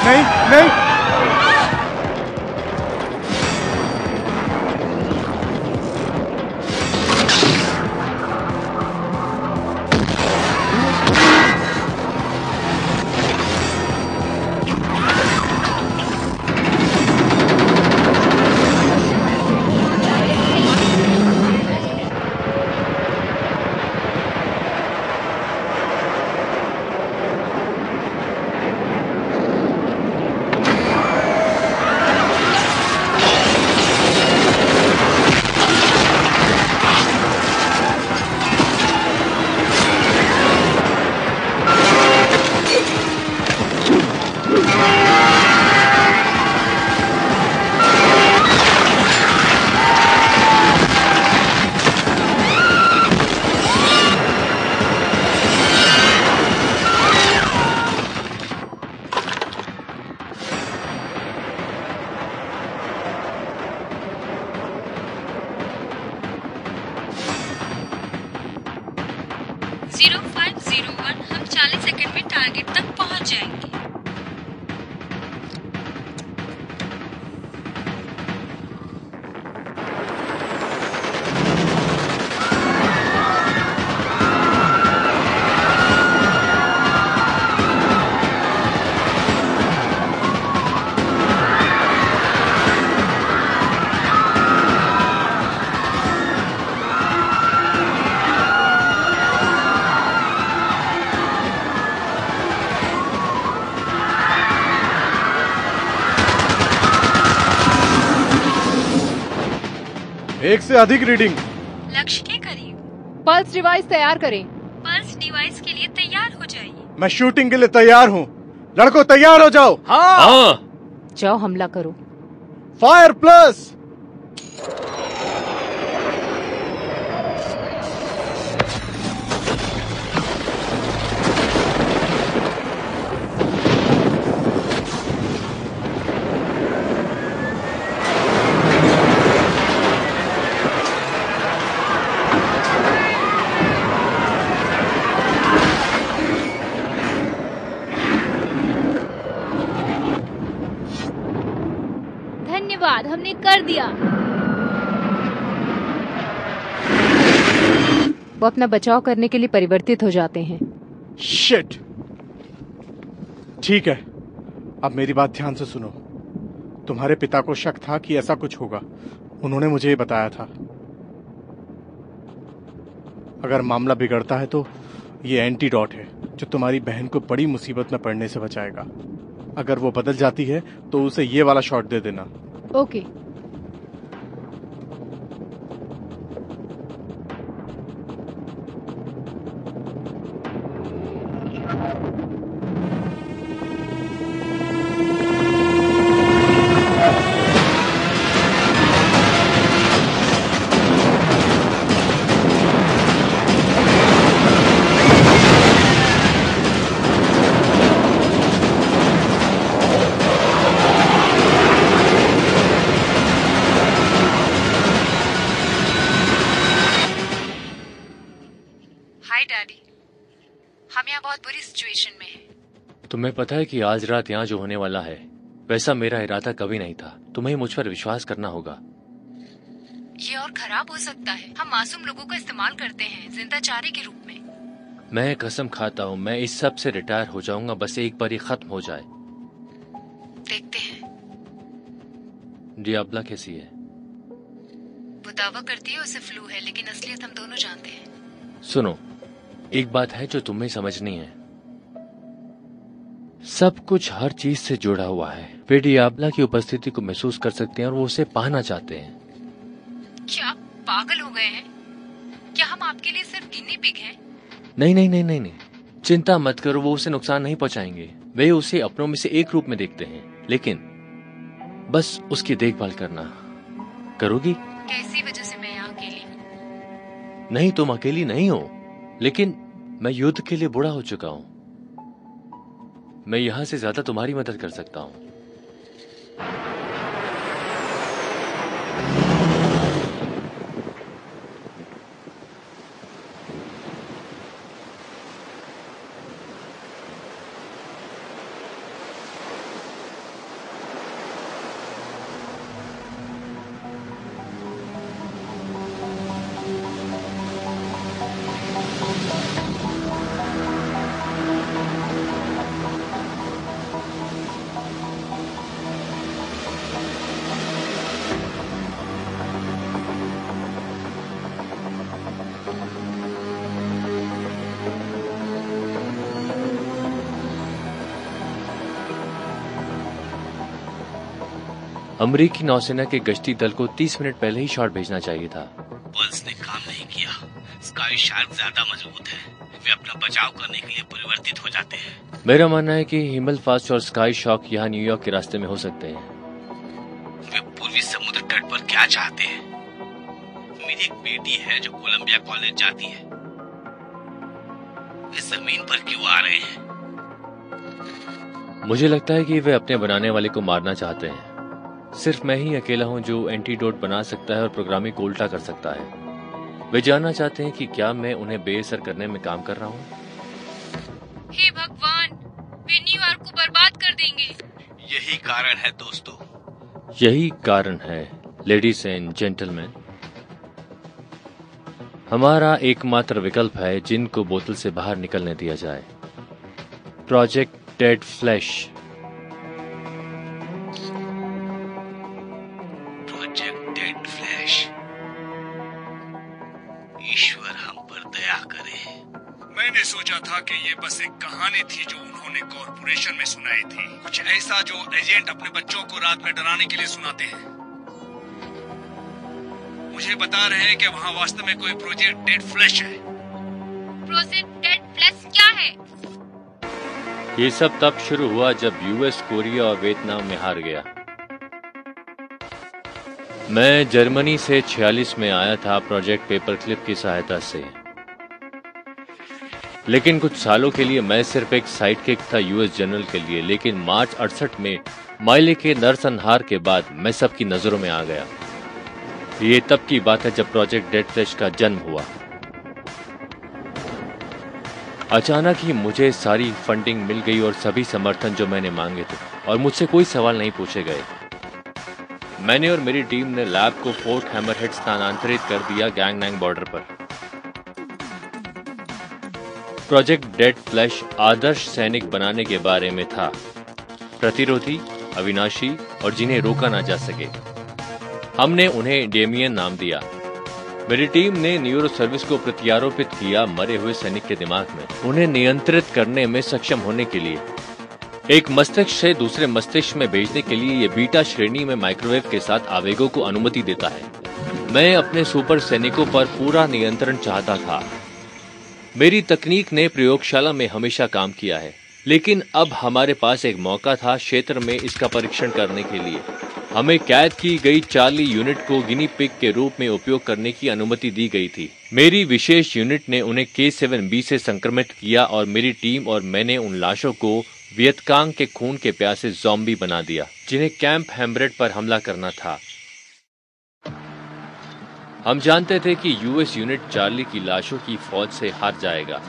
नहीं नहीं, हम 40 सेकंड में टारगेट तक पहुंच जाएंगे। एक से अधिक रीडिंग। लक्ष्य के करीब। पल्स डिवाइस तैयार करें। पल्स डिवाइस के लिए तैयार हो जाइए। मैं शूटिंग के लिए तैयार हूँ। लड़कों तैयार हो जाओ। हाँ। जाओ हमला करो। Fire plus. धन्यवाद, हमने कर दिया। वो अपना बचाव करने के लिए परिवर्तित हो जाते हैं। शिट। ठीक है, अब मेरी बात ध्यान से सुनो। तुम्हारे पिता को शक था कि ऐसा कुछ होगा। उन्होंने मुझे ये बताया था। अगर मामला बिगड़ता है तो ये एंटीडोट है जो तुम्हारी बहन को बड़ी मुसीबत में पड़ने से बचाएगा। अगर वो बदल जाती है तो उसे ये वाला शॉट दे देना। ओके। हाय डैडी, हम यहाँ बहुत बुरी सिचुएशन में हैं। तुम्हें पता है कि आज रात यहाँ जो होने वाला है वैसा मेरा इरादा कभी नहीं था। तुम्हें मुझ पर विश्वास करना होगा। ये और खराब हो सकता है। हम मासूम लोगों का इस्तेमाल करते हैं जिंदाचारी के रूप में। मैं कसम खाता हूँ मैं इस सब से रिटायर हो जाऊंगा, बस एक बार ये खत्म हो जाए। देखते हैं। डियाब्ला कैसी है? वो दावा करती है उसे फ्लू है, लेकिन असलियत हम दोनों जानते हैं। सुनो, एक बात है जो तुम्हें समझनी है। सब कुछ हर चीज से जुड़ा हुआ है। वे डियाब्ला की उपस्थिति को महसूस कर सकते हैं और वो उसे पाना चाहते हैं। क्या आप पागल हो गए हैं? क्या हम आपके लिए सिर्फ गिनी पिग हैं? नहीं नहीं नहीं नहीं नहीं, चिंता मत करो, वो उसे नुकसान नहीं पहुंचाएंगे। वे उसे अपनों में से एक रूप में देखते हैं, लेकिन बस उसकी देखभाल करना। करोगी? कैसी वजह से मैं यहाँ अकेली हूँ? नहीं, तुम अकेली नहीं हो, लेकिन मैं युद्ध के लिए बूढ़ा हो चुका हूँ। मैं यहाँ से ज्यादा तुम्हारी मदद कर सकता हूँ। अमेरिकी नौसेना के गश्ती दल को 30 मिनट पहले ही शॉट भेजना चाहिए था। पल्स ने काम नहीं किया। स्काई शार्क ज्यादा मजबूत है। वे अपना बचाव करने के लिए परिवर्तित हो जाते हैं। मेरा मानना है कि हिमल फास्ट और स्काई शॉक यहाँ न्यूयॉर्क के रास्ते में हो सकते हैं। वे पूर्वी समुद्र तट पर क्या चाहते हैं? मेरी एक बेटी है जो कोलंबिया कॉलेज जाती है। वे जमीन पर क्यों आ रहे हैं? मुझे लगता है कि वे अपने बनाने वाले को मारना चाहते हैं। सिर्फ मैं ही अकेला हूं जो एंटीडोट बना सकता है और प्रोग्रामिंग को उल्टा कर सकता है। वे जानना चाहते हैं कि क्या मैं उन्हें बेअसर करने में काम कर रहा हूं। हे भगवान, वे न्यूयॉर्क को बर्बाद कर देंगे। यही कारण है दोस्तों। यही कारण है लेडीज एंड जेंटलमैन। हमारा एकमात्र विकल्प है जिनको बोतल से बाहर निकलने दिया जाए। Project dead flash. Project dead flash. ईश्वर हम पर दया करे। मैंने सोचा था कि ये बस एक कहानी थी जो उन्होंने कॉर्पोरेशन में सुनाई थी, कुछ ऐसा जो एजेंट अपने बच्चों को रात में डराने के लिए सुनाते हैं। मुझे बता रहे हैं कि वहाँ वास्तव में कोई प्रोजेक्ट डेड फ्लैश है। प्रोजेक्ट डेड फ्लैश क्या है? ये सब तब शुरू हुआ जब यूएस कोरिया और वियतनाम में हार गया। मैं जर्मनी से 46 में आया था प्रोजेक्ट पेपरक्लिप की सहायता से, लेकिन कुछ सालों के लिए मैं सिर्फ एक साइड किक था यूएस जनरल के लिए। लेकिन मार्च 68 में माइले के नरसंहार के बाद मैं सबकी नजरों में आ गया। ये तब की बात है जब प्रोजेक्ट डेड फ्लैश का जन्म हुआ। अचानक ही मुझे सारी फंडिंग मिल गई और सभी समर्थन जो मैंने मांगे थे, और मुझसे कोई सवाल नहीं पूछे गए। मैंने और मेरी टीम ने लैब को फोर्ट हैमरहेड स्थानांतरित कर दिया गैंगनांग बॉर्डर पर। प्रोजेक्ट डेड फ्लैश आदर्श सैनिक बनाने के बारे में था, प्रतिरोधी, अविनाशी और जिन्हें रोका ना जा सके। हमने उन्हें डेमियन नाम दिया। मेरी टीम ने न्यूरो सर्विस को प्रत्यारोपित किया मरे हुए सैनिक के दिमाग में, उन्हें नियंत्रित करने में सक्षम होने के लिए। एक मस्तिष्क से दूसरे मस्तिष्क में भेजने के लिए ये बीटा श्रेणी में माइक्रोवेव के साथ आवेगों को अनुमति देता है। मैं अपने सुपर सैनिकों पर पूरा नियंत्रण चाहता था। मेरी तकनीक ने प्रयोगशाला में हमेशा काम किया है, लेकिन अब हमारे पास एक मौका था क्षेत्र में इसका परीक्षण करने के लिए। हमें कैद की गई चार्ली यूनिट को गिनी पिग के रूप में उपयोग करने की अनुमति दी गई थी। मेरी विशेष यूनिट ने उन्हें K7B से संक्रमित किया और मेरी टीम और मैंने उन लाशों को वियतकांग के खून के प्यासे ज़ॉम्बी बना दिया, जिन्हें कैंप हैम्ब्रेड पर हमला करना था। हम जानते थे कि यूएस यूनिट चार्ली की लाशों की फौज से हार जाएगा,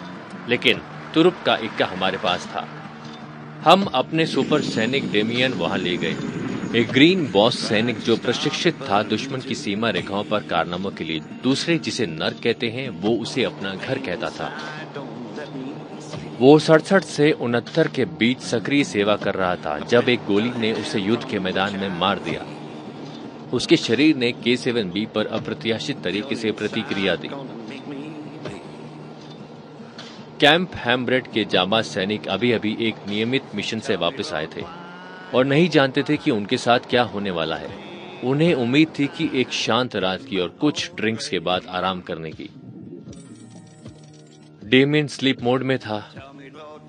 लेकिन तुरुप का इक्का हमारे पास था। हम अपने सुपर सैनिक डेमियन वहां ले गए, एक ग्रीन बॉस सैनिक जो प्रशिक्षित था दुश्मन की सीमा रेखाओं पर कारनामों के लिए। दूसरे जिसे नर्क कहते हैं, वो उसे अपना घर कहता था। वो 67 से 69 के बीच सक्रिय सेवा कर रहा था जब एक गोली ने उसे युद्ध के मैदान में मार दिया। उसके शरीर ने K7B पर अप्रत्याशित तरीके से प्रतिक्रिया दी। कैंप हैम्ब्रेड के जाबाज सैनिक अभी अभी एक नियमित मिशन से वापस आए थे और नहीं जानते थे कि उनके साथ क्या होने वाला है। उन्हें उम्मीद थी कि एक शांत रात की और कुछ ड्रिंक्स के बाद आराम करने की। डेमियन स्लीप मोड में था।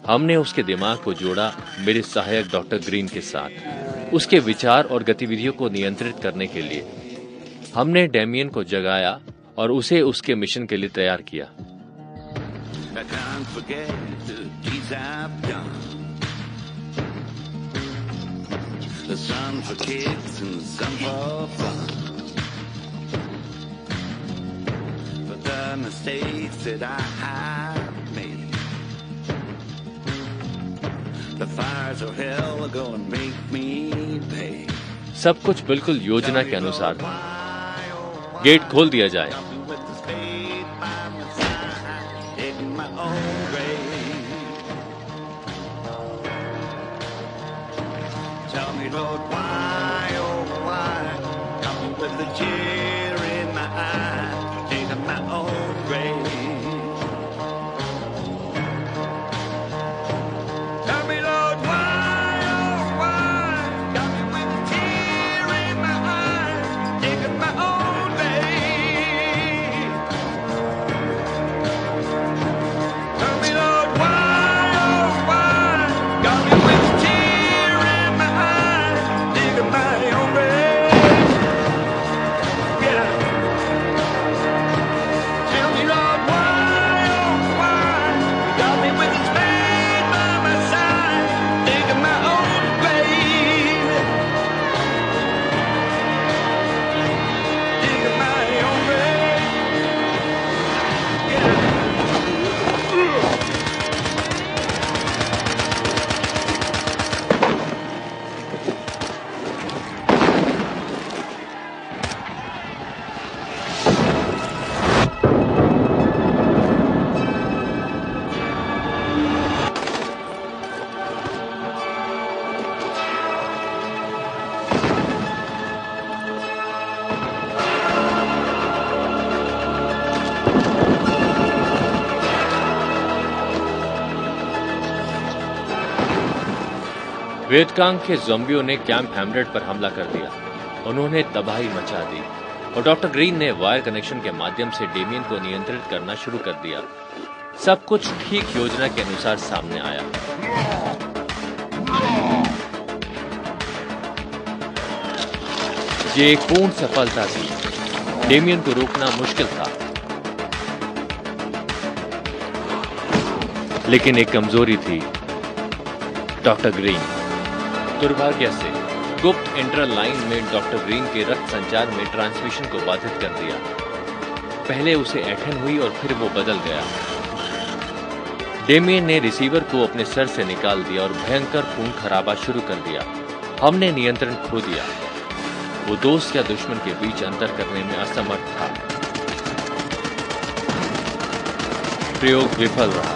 हमने उसके दिमाग को जोड़ा मेरे सहायक डॉक्टर ग्रीन के साथ, उसके विचार और गतिविधियों को नियंत्रित करने के लिए। हमने डेमियन को जगाया और उसे उसके मिशन के लिए तैयार किया। सब कुछ बिल्कुल योजना के अनुसार था। गेट खोल दिया जाए। वियतकांग के ज़ॉम्बियों ने कैंप हैम्ब्रेड पर हमला कर दिया। उन्होंने तबाही मचा दी और डॉक्टर ग्रीन ने वायर कनेक्शन के माध्यम से डेमियन को नियंत्रित करना शुरू कर दिया। सब कुछ ठीक योजना के अनुसार सामने आया। ये एक पूर्ण सफलता थी। डेमियन को रोकना मुश्किल था, लेकिन एक कमजोरी थी, डॉक्टर ग्रीन। दुर्भाग्य से गुप्त इंट्रा लाइन में डॉक्टर ग्रीन के रक्त संचार में ट्रांसमिशन को बाधित कर दिया। पहले उसे ऐंठन हुई और फिर वो बदल गया। डेमियन ने रिसीवर को अपने सर से निकाल दिया और भयंकर खून खराबा शुरू कर दिया। हमने नियंत्रण खो दिया। वो दोस्त या दुश्मन के बीच अंतर करने में असमर्थ था। प्रयोग विफल रहा।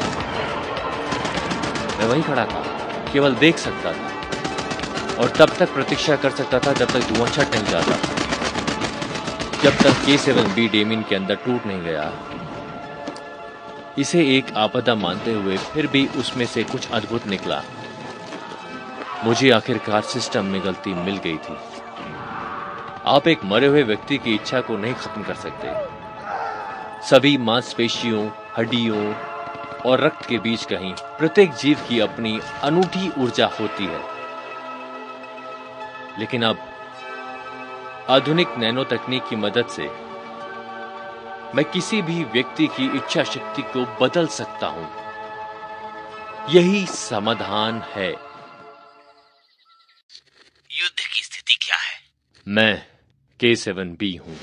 मैं वहीं खड़ा था, केवल देख सकता था और तब तक प्रतीक्षा कर सकता था जब तक धुआं छट नहीं जाता। जब तक K7B डेमिन के अंदर टूट नहीं गया, इसे एक आपदा मानते हुए फिर भी उसमें से कुछ अद्भुत निकला। मुझे आखिरकार सिस्टम में गलती मिल गई थी। आप एक मरे हुए व्यक्ति की इच्छा को नहीं खत्म कर सकते। सभी मांसपेशियों, हड्डियों और रक्त के बीच कहीं प्रत्येक जीव की अपनी अनूठी ऊर्जा होती है। लेकिन अब आधुनिक नैनो तकनीक की मदद से मैं किसी भी व्यक्ति की इच्छा शक्ति को बदल सकता हूं। यही समाधान है। युद्ध की स्थिति क्या है? मैं K7B हूं।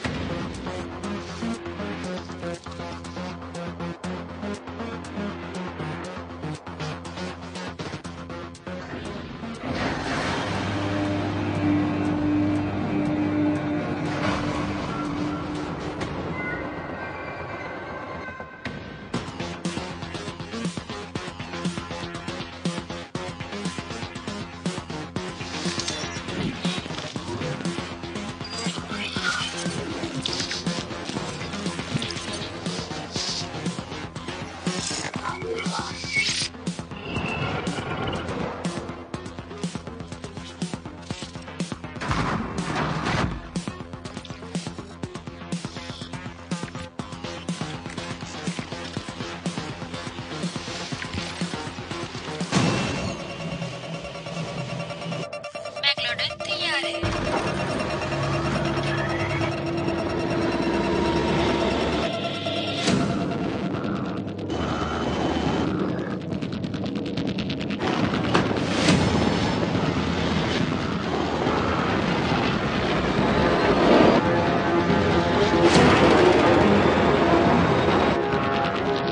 मैक्लोडन तैयार है।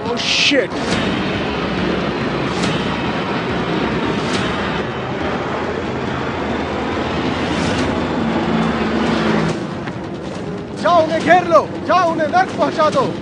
Oh shit! जाओ उन्हें घेर लो, जाओ उन्हें नर्क पहुंचा दो।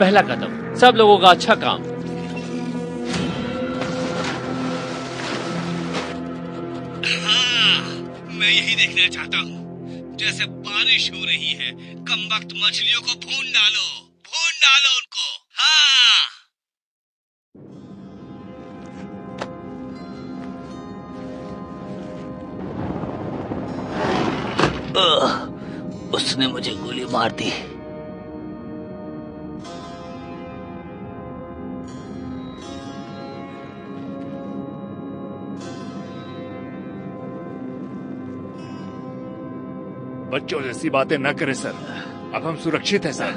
पहला कदम। सब लोगों का अच्छा काम। हाँ, मैं यही देखना चाहता हूँ। जैसे बारिश हो रही है, कमबख्त मछलियों को भून डालो उनको। हाँ। उसने मुझे गोली मार दी। बच्चों जैसी बातें न करें सर, अब हम सुरक्षित हैं सर।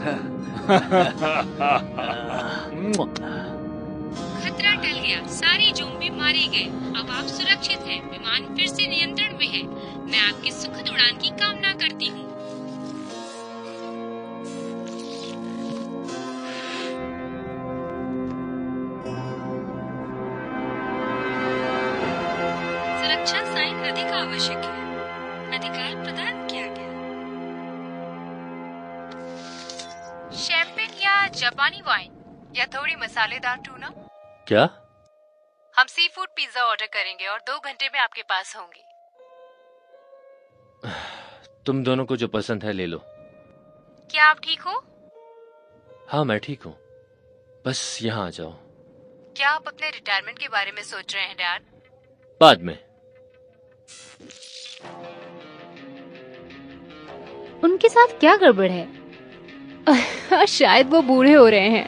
खतरा टल गया, सारे ज़ोंबी मारे गए। अब आप सुरक्षित हैं, विमान फिर से नियंत्रण में है। मैं आपकी सुखद उड़ान की कामना करती हूँ। सुरक्षा साइन अधिक आवश्यक है। अधिकार प्रदान किया गया। शैंपेन या जापानी वाइन या थोड़ी मसालेदार टूना? क्या? हम सी फूड पिज्जा ऑर्डर करेंगे और 2 घंटे में आपके पास होंगे। तुम दोनों को जो पसंद है ले लो। क्या आप ठीक हो? हाँ मैं ठीक हूँ, बस यहाँ आ जाओ। क्या आप अपने रिटायरमेंट के बारे में सोच रहे हैं डैड? बाद में। उनके साथ क्या गड़बड़ है? शायद वो बूढ़े हो रहे हैं।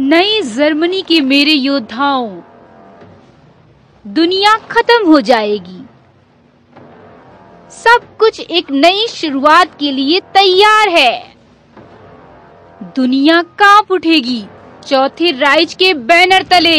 नई जर्मनी के मेरे योद्धाओं, दुनिया खत्म हो जाएगी। सब कुछ एक नई शुरुआत के लिए तैयार है। दुनिया कांप उठेगी चौथे राइज के बैनर तले।